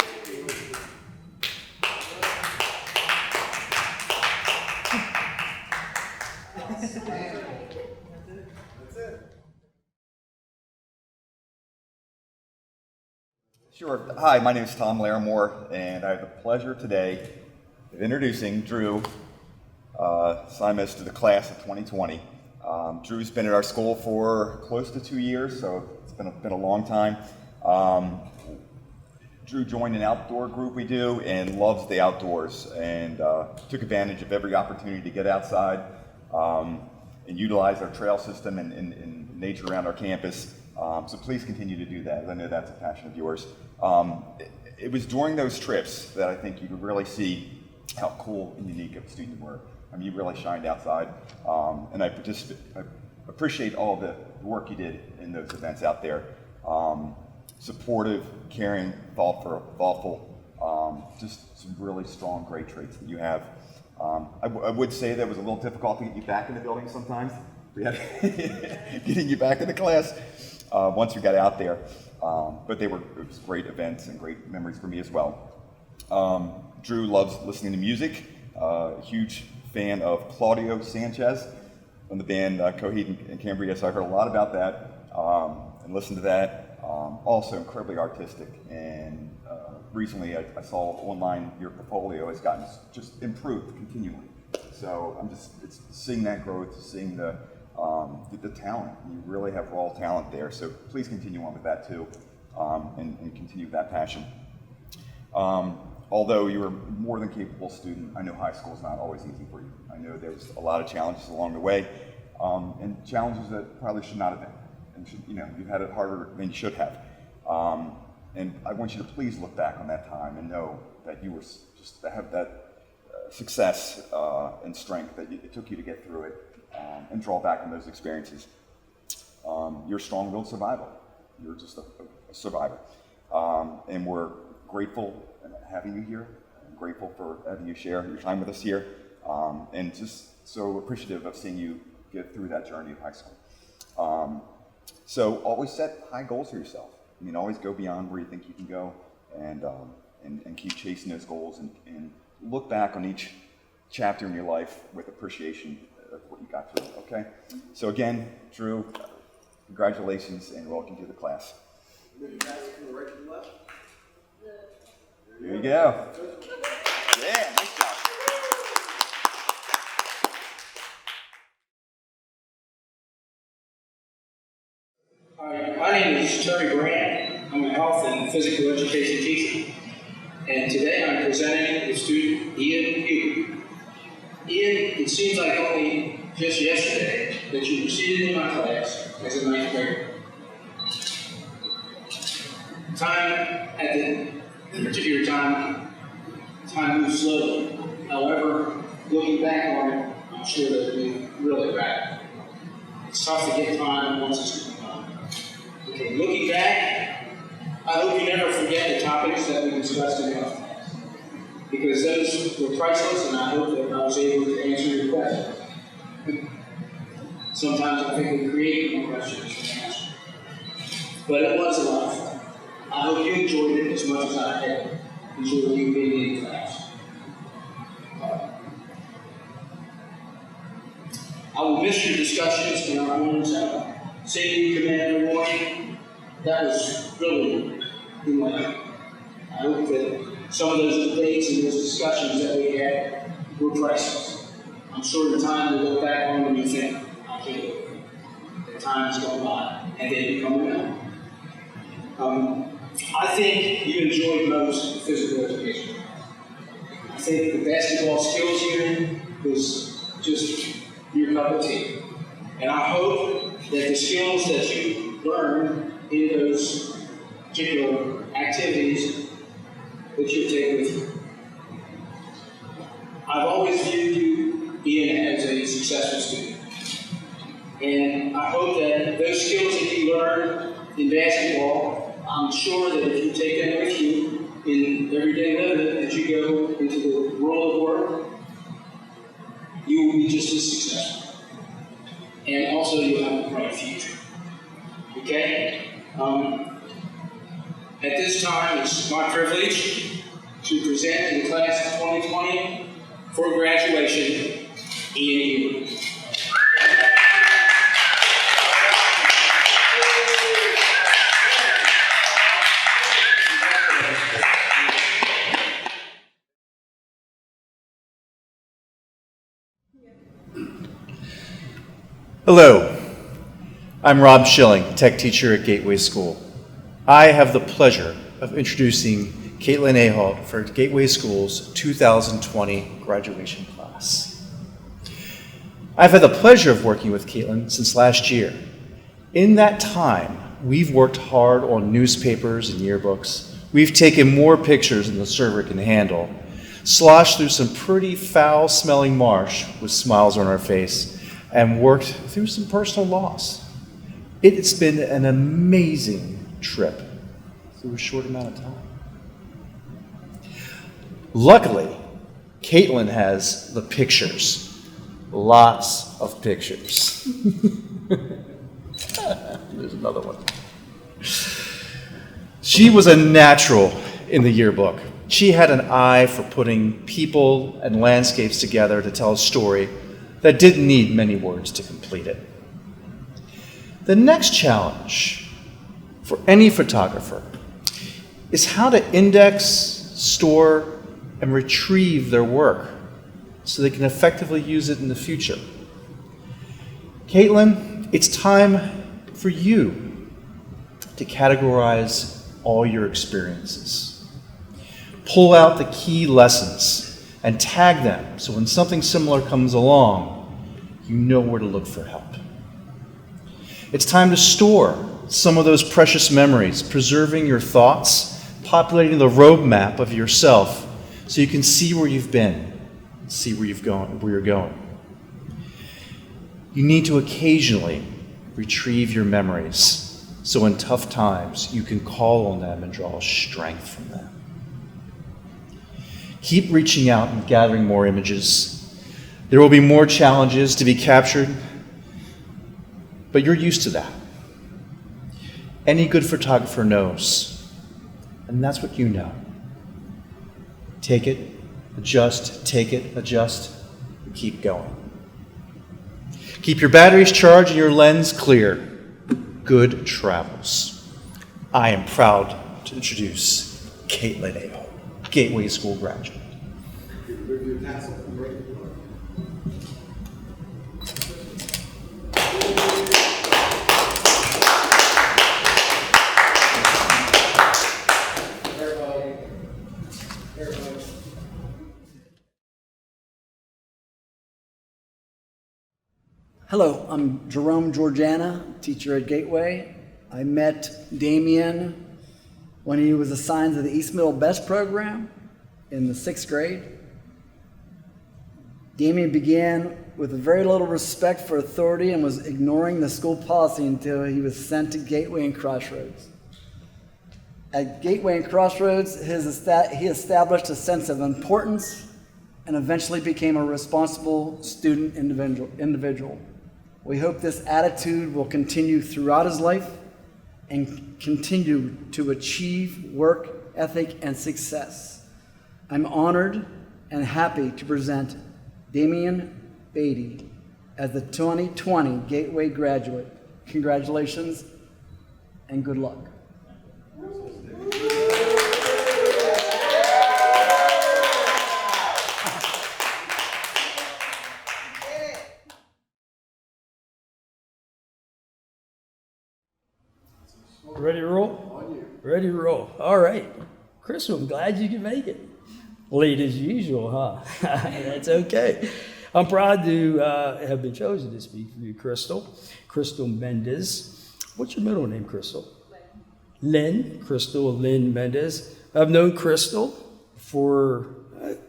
Sure. Hi, my name is Tom Larimore, and I have the pleasure today of introducing Drew Simas to the class of 2020. Drew's been at our school for close to 2 years, so it's been a long time. Drew joined an outdoor group we do and loves the outdoors, and took advantage of every opportunity to get outside and utilize our trail system and nature around our campus. So please continue to do that. I know that's a passion of yours. It was during those trips that I think you could really see how cool and unique of a student you were. I mean, you really shined outside, and I appreciate all the work you did in those events out there. Supportive, caring, thoughtful, just some really strong, great traits that you have. I would say that it was a little difficult to get you back in the building sometimes. We had getting you back in the class once we got out there. But it was great events and great memories for me as well. Drew loves listening to music. Huge fan of Claudio Sanchez from the band Coheed and Cambria, so I heard a lot about that and listened to that. Also incredibly artistic, and recently I saw online your portfolio has gotten just improved continually. So it's seeing that growth, seeing the talent. You really have raw talent there, so please continue on with that too, and continue with that passion. Although you're a more than capable student, I know high school is not always easy for you. I know there was a lot of challenges along the way, and challenges that probably should not have been. And you've had it harder than you should have. And I want you to please look back on that time and know that you were just to have that success and strength that it took you to get through it, and draw back on those experiences. You're a strong-willed survivor. You're just a survivor. And we're grateful having you here. I'm grateful for having you share your time with us here, and just so appreciative of seeing you get through that journey of high school. So always set high goals for yourself. I mean, always go beyond where you think you can go, and keep chasing those goals, and look back on each chapter in your life with appreciation of what you got through. Okay. So again, Drew, congratulations and welcome to the class. Here you go. Yeah, nice job. Hi, my name is Terry Brand. I'm a health and physical education teacher. And today I'm presenting the student Ian Hugh. Ian, it seems like only just yesterday that you were seated in my class as a ninth grader. At the particular time moves slowly. However, looking back on it, I'm sure that it'll be really rapid. It's tough to get time once it's gone. Okay, looking back, I hope you never forget the topics that we discussed in health class, because those were priceless, and I hope that I was able to answer your questions. Sometimes I think we create more questions than answers. But it was a lot of fun. I hope you enjoyed it as much as I had enjoyed you being in class. I will miss your discussions in our mornings safety command morning. That was really enlightening. I hope that some of those debates and those discussions that we had were priceless. I'm sure in time we'll look back on and you think, I can't believe it. The time has gone by, and they become around. I think you enjoyed most physical education. I think the basketball skills unit was just your cup of tea. And I hope that the skills that you learned in those particular activities that you'll take with you. I've always viewed you, Ian, as a successful student. And I hope that those skills that you learned in basketball, I'm sure that if you take them with you in everyday living, as you go into the world of work, you will be just as successful. And also you'll have a bright future. Okay? At this time, it's my privilege to present to the class of 2020 for graduation, Ian Huber. Hello, I'm Rob Schilling, tech teacher at Gateway School. I have the pleasure of introducing Caitlin Ahalt for Gateway School's 2020 graduation class. I've had the pleasure of working with Caitlin since last year. In that time, we've worked hard on newspapers and yearbooks. We've taken more pictures than the server can handle, sloshed through some pretty foul-smelling marsh with smiles on our face, and worked through some personal loss. It's been an amazing trip through a short amount of time. Luckily, Caitlin has the pictures, lots of pictures. There's another one. She was a natural in the yearbook. She had an eye for putting people and landscapes together to tell a story that didn't need many words to complete it. The next challenge for any photographer is how to index, store, and retrieve their work so they can effectively use it in the future. Caitlin, it's time for you to categorize all your experiences. Pull out the key lessons and tag them so when something similar comes along, you know where to look for help. It's time to store some of those precious memories, preserving your thoughts, populating the roadmap of yourself so you can see where you've been, see where you're going. You need to occasionally retrieve your memories so in tough times you can call on them and draw strength from them. Keep reaching out and gathering more images. There will be more challenges to be captured, but you're used to that. Any good photographer knows, and that's what you know. Take it, adjust, take it, adjust, and keep going. Keep your batteries charged and your lens clear. Good travels. I am proud to introduce Caitlin Ahalt, Gateway School graduate. Hello, I'm Jerome Georgiana, teacher at Gateway. I met Damien when he was assigned to the East Middle Best program in the 6th grade. Damien began with very little respect for authority and was ignoring the school policy until he was sent to Gateway and Crossroads. At Gateway and Crossroads, he established a sense of importance and eventually became a responsible student individual. We hope this attitude will continue throughout his life and continue to achieve work ethic and success. I'm honored and happy to present Damien Beatty as the 2020 Gateway graduate. Congratulations and good luck. Ready to roll? Ready to roll. All right. Crystal, I'm glad you can make it. Late as usual, huh? That's okay. I'm proud to have been chosen to speak for you, Crystal. Crystal Mendez. What's your middle name, Crystal? Lynn. Crystal Lynn Mendez. I've known Crystal for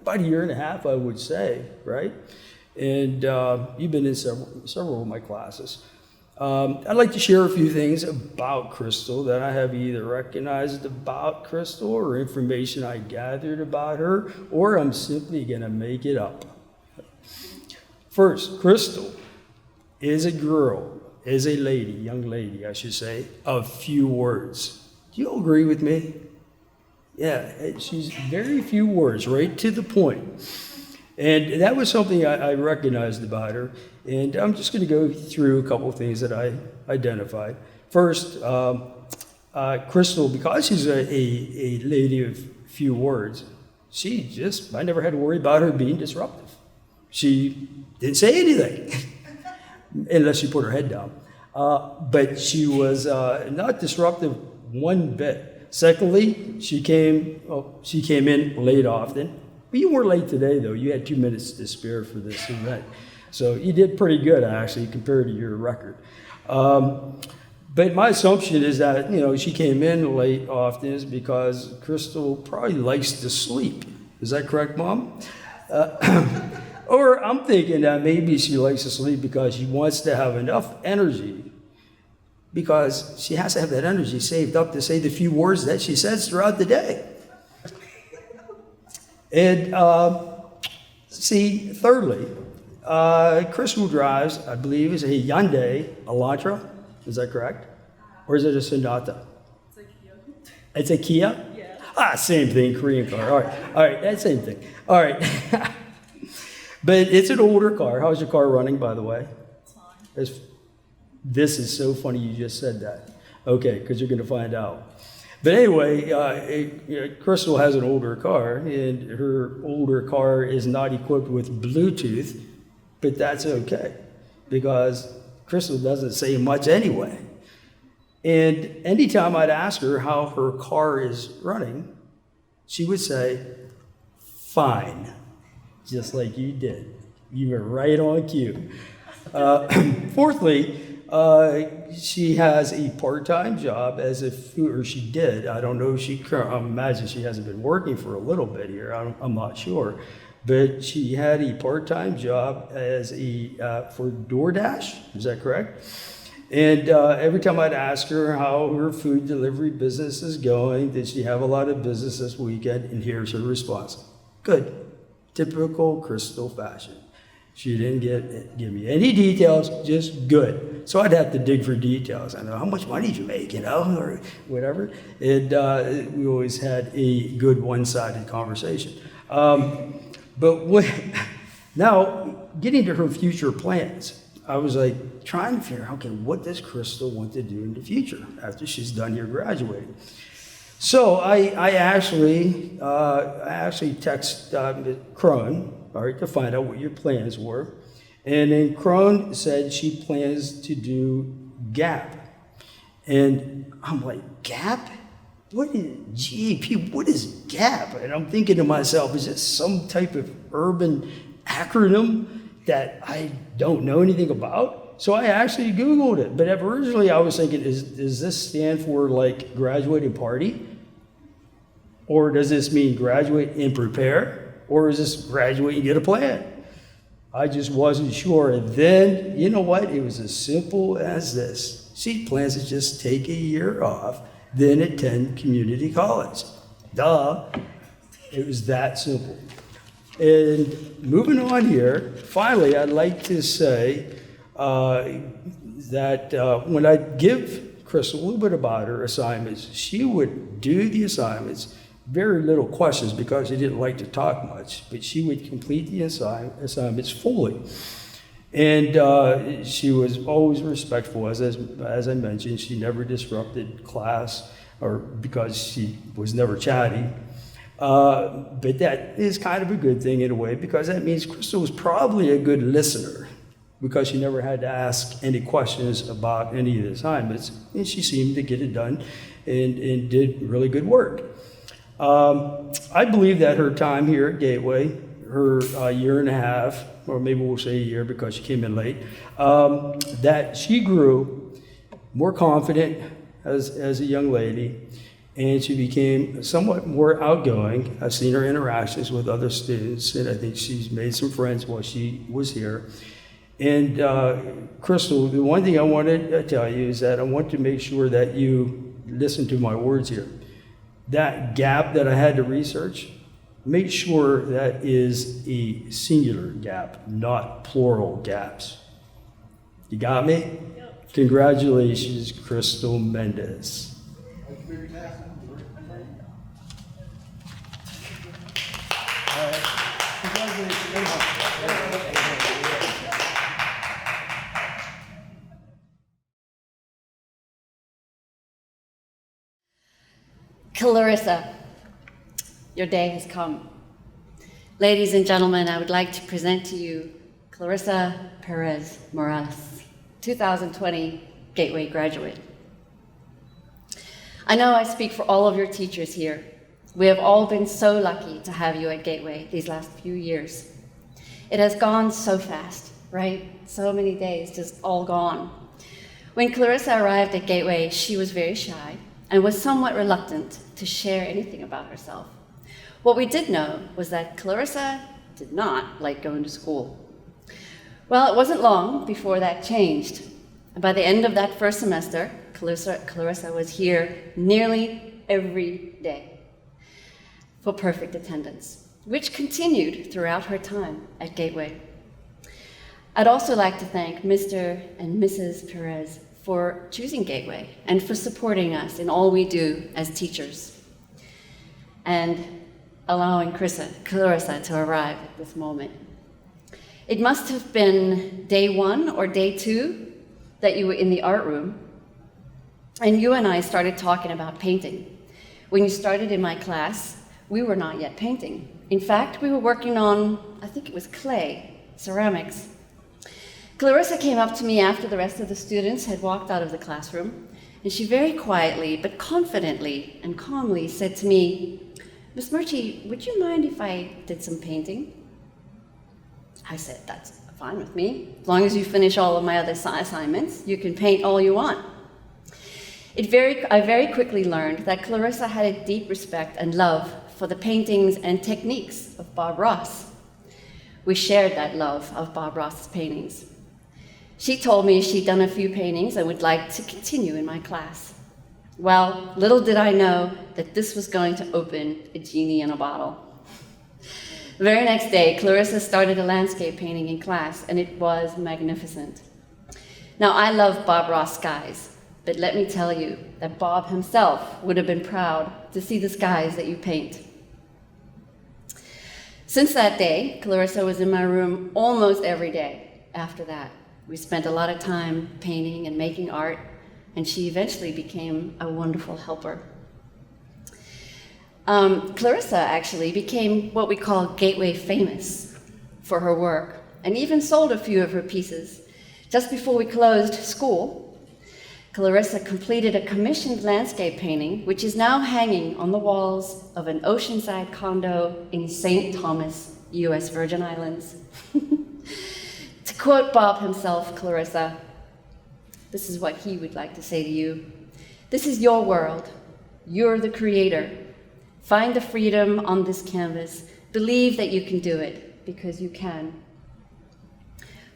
about a year and a half, I would say, right? And you've been in several of my classes. I'd like to share a few things about Crystal that I have either recognized about Crystal or information I gathered about her, or I'm simply going to make it up. First, Crystal is a girl, is a lady, young lady, I should say, of few words. Do you all agree with me? Yeah, she's very few words, right to the point. And that was something I recognized about her. And I'm just going to go through a couple of things that I identified. First, Crystal, because she's a lady of few words, I never had to worry about her being disruptive. She didn't say anything, unless she put her head down. But she was not disruptive one bit. Secondly, she came in late often. But you weren't late today, though. You had 2 minutes to spare for this event. So you did pretty good, actually, compared to your record. But my assumption is that, she came in late often is because Crystal probably likes to sleep. Is that correct, Mom? Or I'm thinking that maybe she likes to sleep because she wants to have enough energy, because she has to have that energy saved up to say the few words that she says throughout the day. And thirdly, Crystal drives, I believe, is a Hyundai Elantra. Is that correct? Or is it a Sonata? It's a Kia. It's a Kia? Yeah. Same thing, Korean car. All right, that same thing. All right. But it's an older car. How's your car running, by the way? It's fine. This is so funny you just said that. Okay, because you're going to find out. But anyway, Crystal has an older car, and her older car is not equipped with Bluetooth, but that's okay, because Crystal doesn't say much anyway. And anytime I'd ask her how her car is running, she would say, fine, just like you did. You were right on cue. Fourthly, she has a part-time job or she did. I don't know if I imagine she hasn't been working for a little bit here. I'm not sure. But she had a part-time job for DoorDash. Is that correct? And every time I'd ask her how her food delivery business is going, did she have a lot of business this weekend? And here's her response. Good. Typical Crystal fashion. She didn't give me any details, just good. So I'd have to dig for details. I know, how much money did you make, or whatever. And we always had a good one-sided conversation. Now, getting to her future plans, I was like trying to figure out, okay, what does Crystal want to do in the future after she's done here graduating? So I actually text Crone, all right, to find out what your plans were. And then Crone said she plans to do GAP. And I'm like, GAP? What is GAP? What is GAP? And I'm thinking to myself, is this some type of urban acronym that I don't know anything about? So I actually Googled it. But originally I was thinking, does this stand for like graduating party? Or does this mean graduate and prepare? Or is this graduate and get a plan? I just wasn't sure. And then, you know what? It was as simple as this. She plans to just take a year off, then attend community college. Duh. It was that simple. And moving on here, finally, I'd like to say that when I give Crystal a little bit about her assignments, she would do the assignments, very little questions because she didn't like to talk much, but she would complete the assignments fully. And she was always respectful, as I mentioned. She never disrupted class or because she was never chatty. But that is kind of a good thing in a way, because that means Crystal was probably a good listener, because she never had to ask any questions about any of the assignments, and she seemed to get it done and did really good work. I believe that her time here at Gateway, her year and a half, or maybe we'll say a year because she came in late, that she grew more confident as a young lady, and she became somewhat more outgoing. I've seen her interactions with other students, and I think she's made some friends while she was here. And Crystal, the one thing I want to tell you is that I want to make sure that you listen to my words here. That gap that I had to research, make sure that is a singular gap, not plural gaps. You got me? Yep. Congratulations, Crystal Mendez. Clarissa, your day has come. Ladies and gentlemen, I would like to present to you Clarissa Perez Morales, 2020 Gateway graduate. I know I speak for all of your teachers here. We have all been so lucky to have you at Gateway these last few years. It has gone so fast, right? So many days just all gone. When Clarissa arrived at Gateway, she was very shy and was somewhat reluctant to share anything about herself. What we did know was that Clarissa did not like going to school. Well, it wasn't long before that changed. By the end of that first semester, Clarissa was here nearly every day for perfect attendance, which continued throughout her time at Gateway. I'd also like to thank Mr. and Mrs. Perez for choosing Gateway and for supporting us in all we do as teachers and allowing Clarissa to arrive at this moment. It must have been day 1 or day 2 that you were in the art room and you and I started talking about painting. When you started in my class, we were not yet painting. In fact, we were working on, I think it was clay, ceramics. Clarissa came up to me after the rest of the students had walked out of the classroom, and she very quietly but confidently and calmly said to me, "Miss Murchie, would you mind if I did some painting?" I said, "That's fine with me. As long as you finish all of my other assignments, you can paint all you want." I very quickly learned that Clarissa had a deep respect and love for the paintings and techniques of Bob Ross. We shared that love of Bob Ross's paintings. She told me she'd done a few paintings and would like to continue in my class. Well, little did I know that this was going to open a genie in a bottle. The very next day, Clarissa started a landscape painting in class, and it was magnificent. Now, I love Bob Ross skies, but let me tell you that Bob himself would have been proud to see the skies that you paint. Since that day, Clarissa was in my room almost every day after that. We spent a lot of time painting and making art, and she eventually became a wonderful helper. Clarissa actually became what we call Gateway famous for her work, and even sold a few of her pieces. Just before we closed school, Clarissa completed a commissioned landscape painting, which is now hanging on the walls of an oceanside condo in St. Thomas, US Virgin Islands. To quote Bob himself, Clarissa, this is what he would like to say to you. "This is your world. You're the creator. Find the freedom on this canvas. Believe that you can do it, because you can.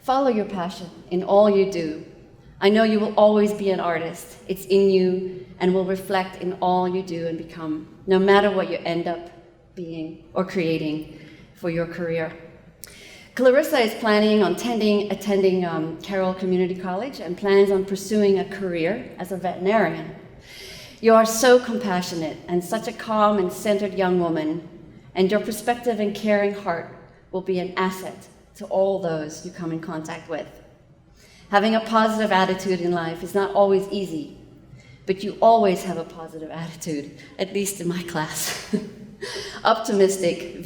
Follow your passion in all you do. I know you will always be an artist. It's in you and will reflect in all you do and become, no matter what you end up being or creating for your career." Clarissa is planning on attending Carroll Community College and plans on pursuing a career as a veterinarian. You are so compassionate and such a calm and centered young woman, and your perspective and caring heart will be an asset to all those you come in contact with. Having a positive attitude in life is not always easy, but you always have a positive attitude, at least in my class. An optimistic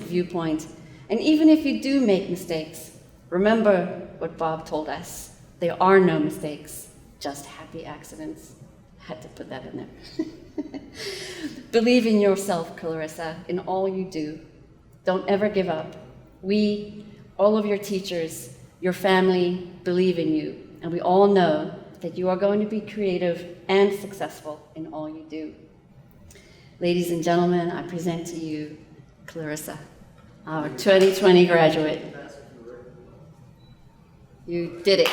viewpoint, and even if you do make mistakes, remember what Bob told us. There are no mistakes, just happy accidents. Had to put that in there. Believe in yourself, Clarissa, in all you do. Don't ever give up. We, all of your teachers, your family, believe in you, and we all know that you are going to be creative and successful in all you do. Ladies and gentlemen, I present to you Clarissa, our 2020 graduate. You did it.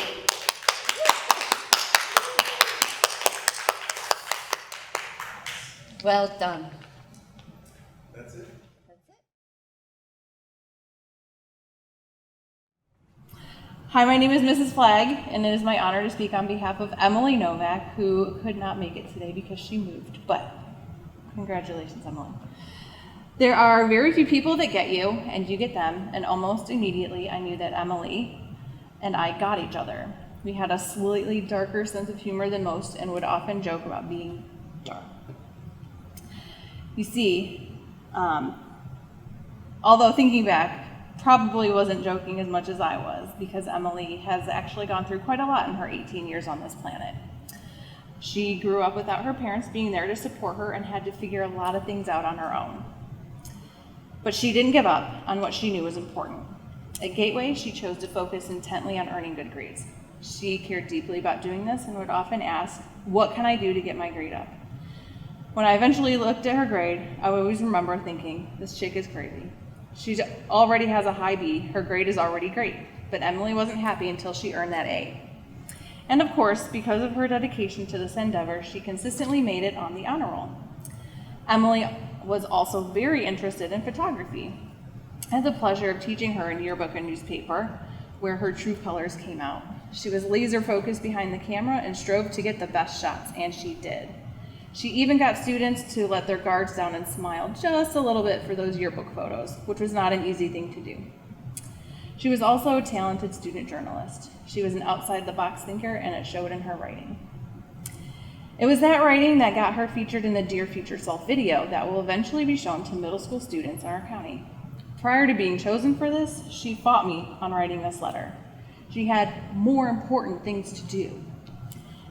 Well done. That's it. Hi, my name is Mrs. Flagg, and it is my honor to speak on behalf of Emily Novak, who could not make it today because she moved, but congratulations, Emily. There are very few people that get you, and you get them, and almost immediately I knew that Emily and I got each other. We had a slightly darker sense of humor than most and would often joke about being dark. You see, although thinking back, probably wasn't joking as much as I was, because Emily has actually gone through quite a lot in her 18 years on this planet. She grew up without her parents being there to support her and had to figure a lot of things out on her own. But she didn't give up on what she knew was important. At Gateway, she chose to focus intently on earning good grades. She cared deeply about doing this and would often ask, "What can I do to get my grade up?" When I eventually looked at her grade, I would always remember thinking, this chick is crazy. She already has a high B, her grade is already great, but Emily wasn't happy until she earned that A. And of course, because of her dedication to this endeavor, she consistently made it on the honor roll. Emily was also very interested in photography. I had the pleasure of teaching her in yearbook and newspaper, where her true colors came out. She was laser focused behind the camera and strove to get the best shots, and she did. She even got students to let their guards down and smile just a little bit for those yearbook photos, which was not an easy thing to do. She was also a talented student journalist. She was an outside-the-box thinker, and it showed in her writing. It was that writing that got her featured in the Dear Future Self video that will eventually be shown to middle school students in our county. Prior to being chosen for this, she fought me on writing this letter. She had more important things to do,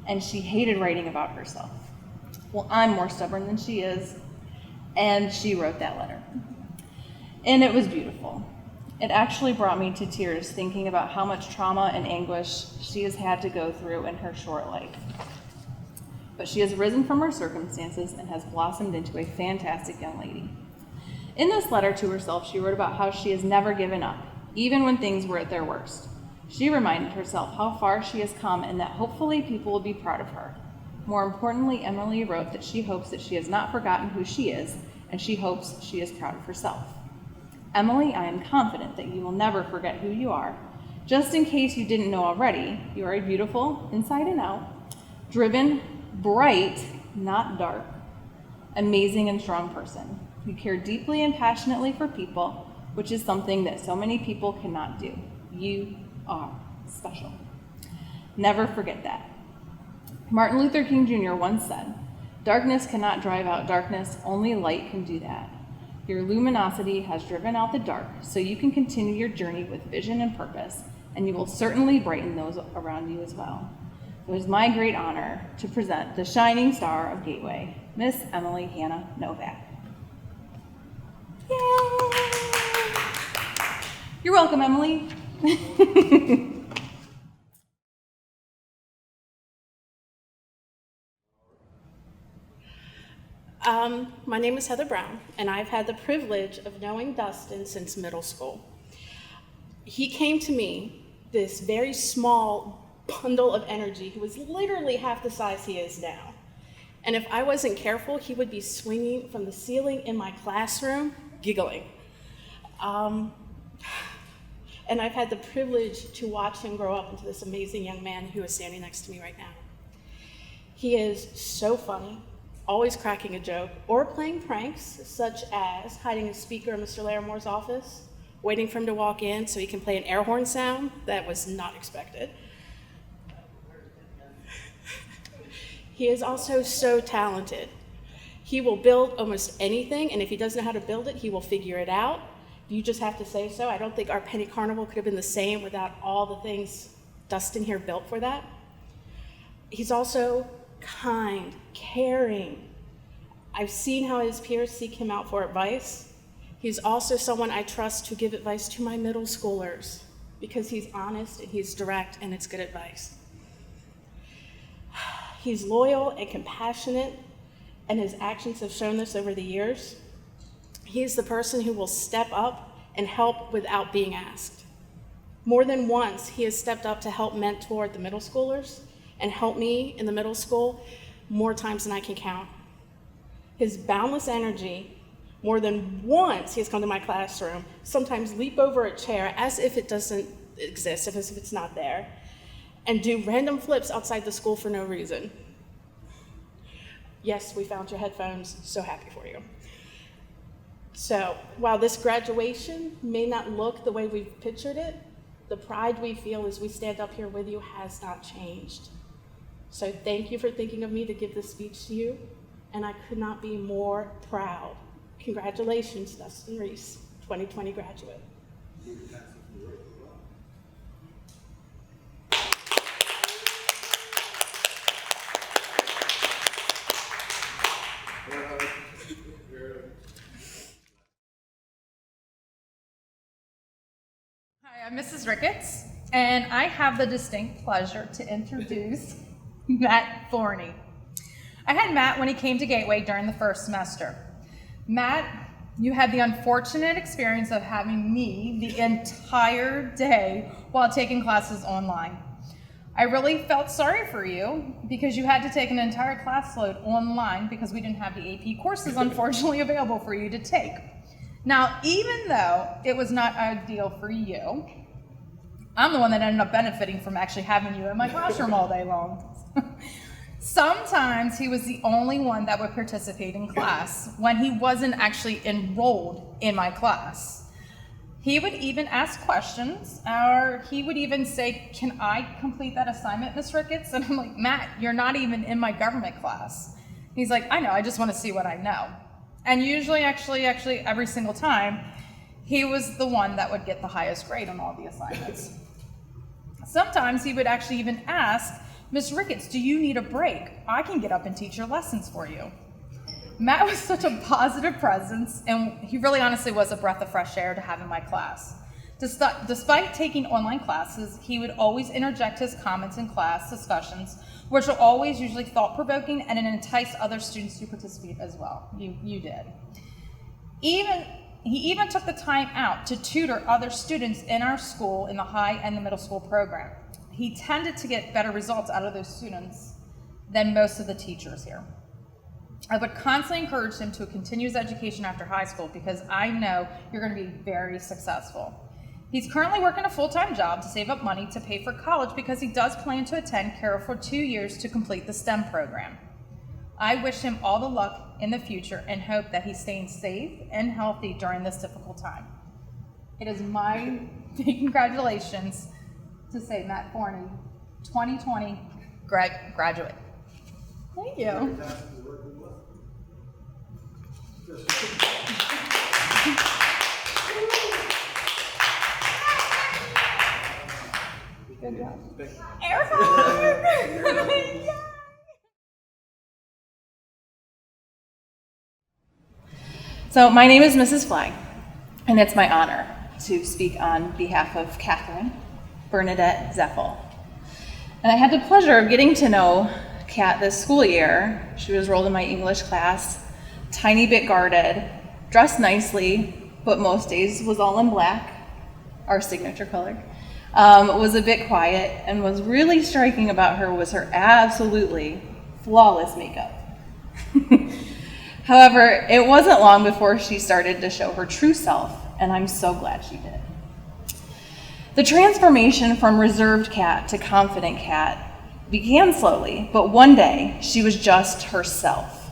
and she hated writing about herself. Well, I'm more stubborn than she is, and she wrote that letter. And it was beautiful. It actually brought me to tears thinking about how much trauma and anguish she has had to go through in her short life. But she has risen from her circumstances and has blossomed into a fantastic young lady. In this letter to herself, she wrote about how she has never given up, even when things were at their worst. She reminded herself how far she has come and that hopefully people will be proud of her. More importantly, Emily wrote that she hopes that she has not forgotten who she is, and she hopes she is proud of herself. Emily, I am confident that you will never forget who you are. Just in case you didn't know already, you are a beautiful, inside and out, driven, bright, not dark, amazing and strong person. You care deeply and passionately for people, which is something that so many people cannot do. You are special. Never forget that. Martin Luther King Jr. once said, "Darkness cannot drive out darkness, only light can do that." Your luminosity has driven out the dark, so you can continue your journey with vision and purpose, and you will certainly brighten those around you as well. It was my great honor to present the shining star of Gateway, Miss Emily Hannah Novak. Yay! You're welcome, Emily. My name is Heather Brown, and I've had the privilege of knowing Dustin since middle school. He came to me, this very small bundle of energy, who was literally half the size he is now. And if I wasn't careful, he would be swinging from the ceiling in my classroom, giggling. And I've had the privilege to watch him grow up into this amazing young man who is standing next to me right now. He is so funny, always cracking a joke, or playing pranks, such as hiding a speaker in Mr. Laramore's office, waiting for him to walk in so he can play an air horn sound that was not expected. He is also so talented. He will build almost anything, and if he doesn't know how to build it, he will figure it out. You just have to say so. I don't think our penny carnival could have been the same without all the things Dustin here built for that. He's also kind, caring. I've seen how his peers seek him out for advice. He's also someone I trust to give advice to my middle schoolers because he's honest and he's direct and it's good advice. He's loyal and compassionate, and his actions have shown this over the years. He is the person who will step up and help without being asked. More than once, he has stepped up to help mentor the middle schoolers and help me in the middle school more times than I can count. His boundless energy, more than once he has come to my classroom, sometimes leap over a chair as if it doesn't exist, as if it's not there, and do random flips outside the school for no reason. Yes, we found your headphones, so happy for you. So, while this graduation may not look the way we've pictured it, the pride we feel as we stand up here with you has not changed. So thank you for thinking of me to give this speech to you, and I could not be more proud. Congratulations, Dustin Reese, 2020 graduate. Hi, I'm Mrs. Ricketts, and I have the distinct pleasure to introduce Matt Forney. I had Matt when he came to Gateway during the first semester. Matt, you had the unfortunate experience of having me the entire day while taking classes online. I really felt sorry for you because you had to take an entire class load online because we didn't have the AP courses unfortunately available for you to take. Now, even though it was not ideal for you, I'm the one that ended up benefiting from actually having you in my classroom all day long. Sometimes he was the only one that would participate in class when he wasn't actually enrolled in my class. He would even ask questions, or he would even say, "Can I complete that assignment, Ms. Ricketts?" And I'm like, "Matt, you're not even in my government class." He's like, "I know, I just want to see what I know." And usually, actually, every single time, he was the one that would get the highest grade on all the assignments. Sometimes he would actually even ask, "Ms. Ricketts, do you need a break? I can get up and teach your lessons for you." Matt was such a positive presence, and he really honestly was a breath of fresh air to have in my class. Despite taking online classes, he would always interject his comments in class discussions, which were always usually thought-provoking and it enticed other students to participate as well. You did. He even took the time out to tutor other students in our school in the high and the middle school program. He tended to get better results out of those students than most of the teachers here. I would constantly encourage him to continue his education after high school because I know you're going to be very successful. He's currently working a full-time job to save up money to pay for college because he does plan to attend Carroll for 2 years to complete the STEM program. I wish him all the luck in the future and hope that he's staying safe and healthy during this difficult time. It is my big congratulations to say Matt Forney, 2020 graduate. Thank you. Good job. Air horn! So my name is Mrs. Flagg, and it's my honor to speak on behalf of Catherine Bernadette Zeffel. And I had the pleasure of getting to know Kat this school year. She was enrolled in my English class, tiny bit guarded, dressed nicely, but most days was all in black, our signature color. Was a bit quiet, and was really striking about her was her absolutely flawless makeup. However, it wasn't long before she started to show her true self, and I'm so glad she did. The transformation from reserved Kat to confident Kat began slowly, but one day she was just herself.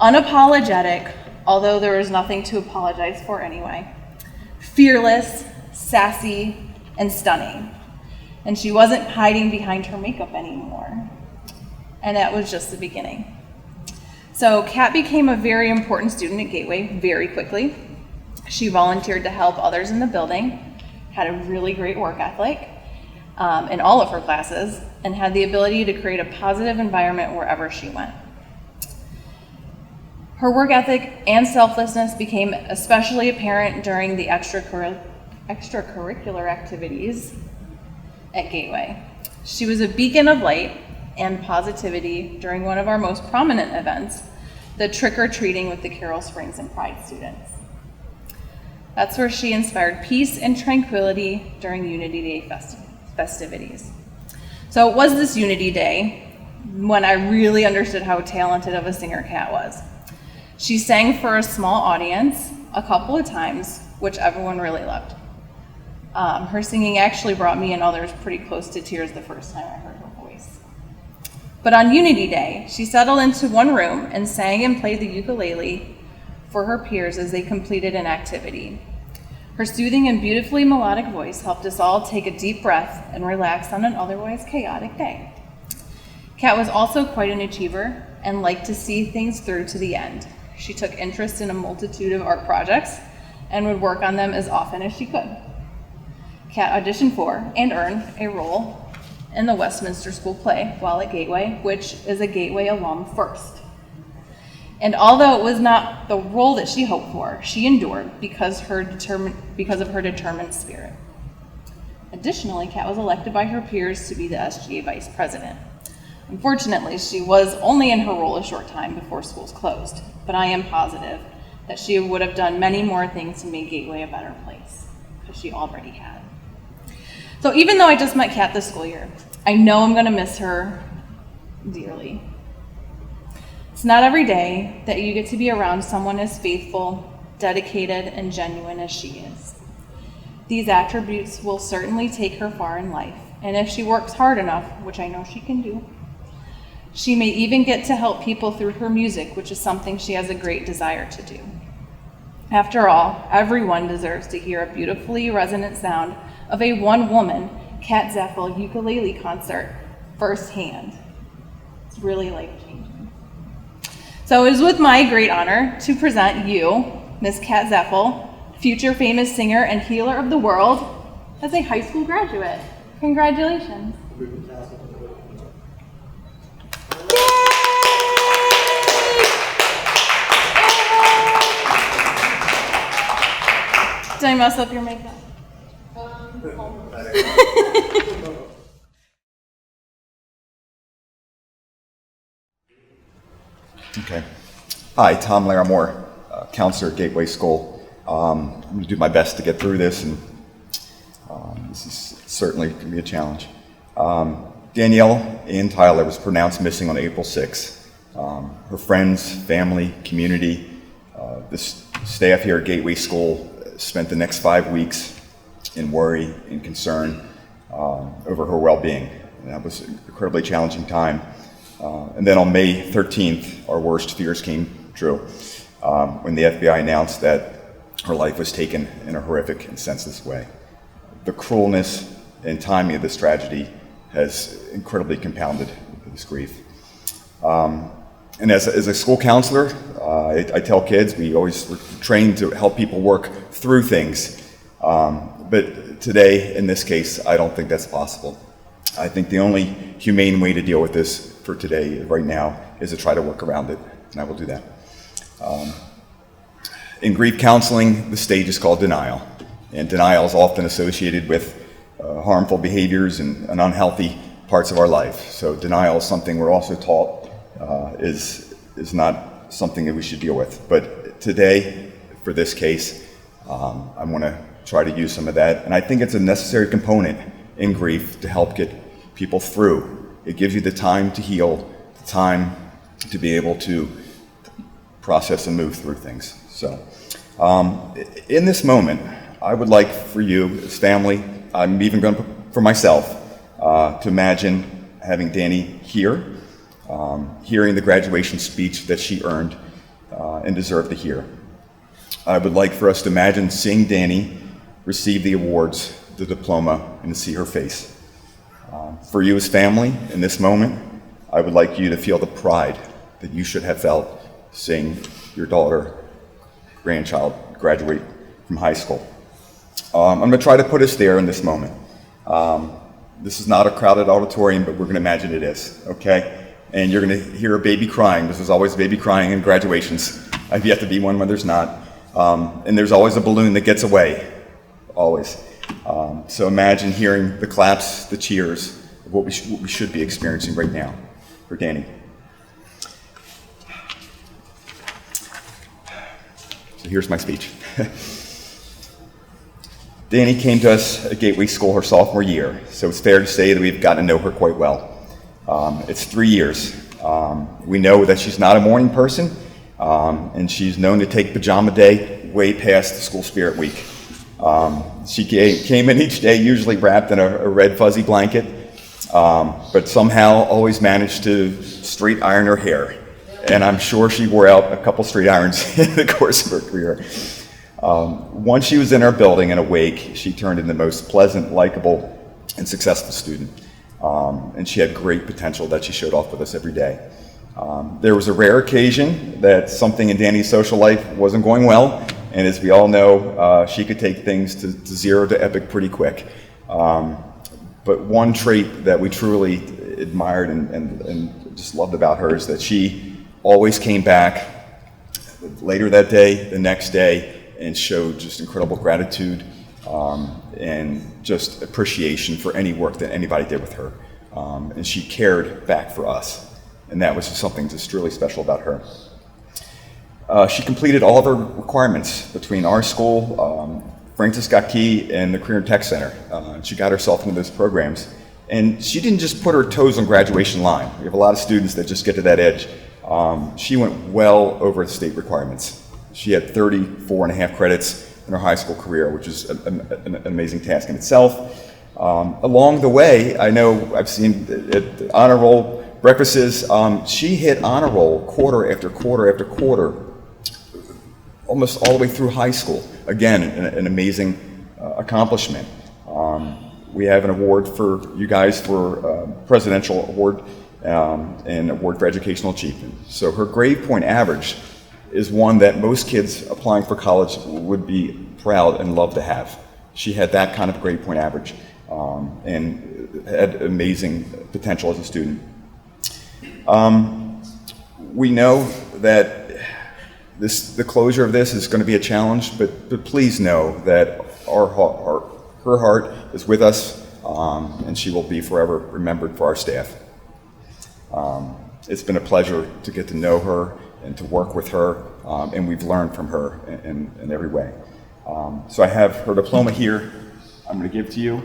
Unapologetic, although there was nothing to apologize for anyway. Fearless, sassy, and stunning. And she wasn't hiding behind her makeup anymore. And that was just the beginning. So Kat became a very important student at Gateway very quickly. She volunteered to help others in the building, had a really great work ethic in all of her classes, and had the ability to create a positive environment wherever she went. Her work ethic and selflessness became especially apparent during the extracurricular activities at Gateway. She was a beacon of light and positivity during one of our most prominent events, the trick-or-treating with the Carroll Springs and Pride students. That's where she inspired peace and tranquility during Unity Day festivities. So it was this Unity Day when I really understood how talented of a singer Kat was. She sang for a small audience a couple of times, which everyone really loved. Her singing actually brought me and others pretty close to tears the first time I heard her voice. But on Unity Day, she settled into one room and sang and played the ukulele for her peers as they completed an activity. Her soothing and beautifully melodic voice helped us all take a deep breath and relax on an otherwise chaotic day. Kat was also quite an achiever and liked to see things through to the end. She took interest in a multitude of art projects and would work on them as often as she could. Kat auditioned for and earned a role in the Westminster School play while at Gateway, which is a Gateway alum first. And although it was not the role that she hoped for, she endured because of her determined spirit. Additionally, Kat was elected by her peers to be the SGA vice president. Unfortunately, she was only in her role a short time before schools closed, but I am positive that she would have done many more things to make Gateway a better place, because she already had. So even though I just met Kat this school year, I know I'm gonna miss her dearly. It's not every day that you get to be around someone as faithful, dedicated, and genuine as she is. These attributes will certainly take her far in life, and if she works hard enough, which I know she can do, she may even get to help people through her music, which is something she has a great desire to do. After all, everyone deserves to hear a beautifully resonant sound of a one-woman Kat Zeffel ukulele concert firsthand. It's really life-changing. So it is with my great honor to present you, Miss Kat Zeffel, future famous singer and healer of the world, as a high school graduate. Congratulations. Did I mess up your makeup? Okay. Hi, Tom Larimore, counselor at Gateway School. I'm going to do my best to get through this, and this is certainly going to be a challenge. Danielle Ann Tyler was pronounced missing on April 6th. Her friends, family, community, the staff here at Gateway School spent the next 5 weeks in worry and concern over her well-being. And that was an incredibly challenging time. And then on May 13th, our worst fears came true when the FBI announced that her life was taken in a horrific and senseless way. The cruelness and timing of this tragedy has incredibly compounded this grief. And as a school counselor, I tell kids we always were trained to help people work through things. But today, in this case, I don't think that's possible. I think the only humane way to deal with this for today, right now, is to try to work around it, and I will do that. In grief counseling, the stage is called denial, and denial is often associated with harmful behaviors and unhealthy parts of our life. So denial is something we're also taught is not something that we should deal with. But today, for this case, I want to try to use some of that, and I think it's a necessary component in grief to help get people through. It gives you the time to heal, the time to be able to process and move through things. So, in this moment, I would like for you, as family, I'm even going to, for myself, to imagine having Danny here, hearing the graduation speech that she earned and deserved to hear. I would like for us to imagine seeing Danny receive the awards, the diploma, and to see her face. For you as family, in this moment, I would like you to feel the pride that you should have felt seeing your daughter, grandchild graduate from high school. I'm going to try to put us there in this moment. This is not a crowded auditorium, but we're going to imagine it is, okay? And you're going to hear a baby crying. This is always a baby crying in graduations. I've yet to be one when there's not. And there's always a balloon that gets away, always. So imagine hearing the claps, the cheers, of what we should be experiencing right now for Danny. So here's my speech. Danny came to us at Gateway School her sophomore year, so it's fair to say that we've gotten to know her quite well. It's 3 years. We know that she's not a morning person, and she's known to take pajama day way past the school spirit week. She came in each day usually wrapped in a red fuzzy blanket, but somehow always managed to straight iron her hair. And I'm sure she wore out a couple straight irons in the course of her career. Once she was in our building and awake, she turned into the most pleasant, likable, and successful student. And she had great potential that she showed off with us every day. There was a rare occasion that something in Danny's social life wasn't going well, and as we all know, she could take things to zero to epic pretty quick. But one trait that we truly admired and just loved about her is that she always came back later that day, the next day, and showed just incredible gratitude and just appreciation for any work that anybody did with her. And she cared back for us. And that was just something just really special about her. She completed all of her requirements between our school, Francis Scott Key, and the Career and Tech Center. She got herself into those programs. And she didn't just put her toes on graduation line. We have a lot of students that just get to that edge. She went well over the state requirements. She had 34.5 credits in her high school career, which is an amazing task in itself. Along the way, I know I've seen at honor roll breakfasts, she hit honor roll quarter after quarter after quarter, almost all the way through high school. Again, an amazing accomplishment. We have an award for you guys for Presidential Award and Award for Educational Achievement. So her grade point average is one that most kids applying for college would be proud and love to have. She had that kind of grade point average and had amazing potential as a student. We know that the closure of this is going to be a challenge, but please know that her heart is with us, and she will be forever remembered for our staff. It's been a pleasure to get to know her and to work with her, and we've learned from her in every way. So I have her diploma here I'm going to give to you,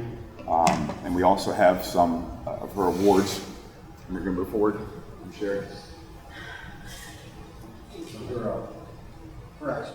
and we also have some of her awards. And we're going to move forward and share. Her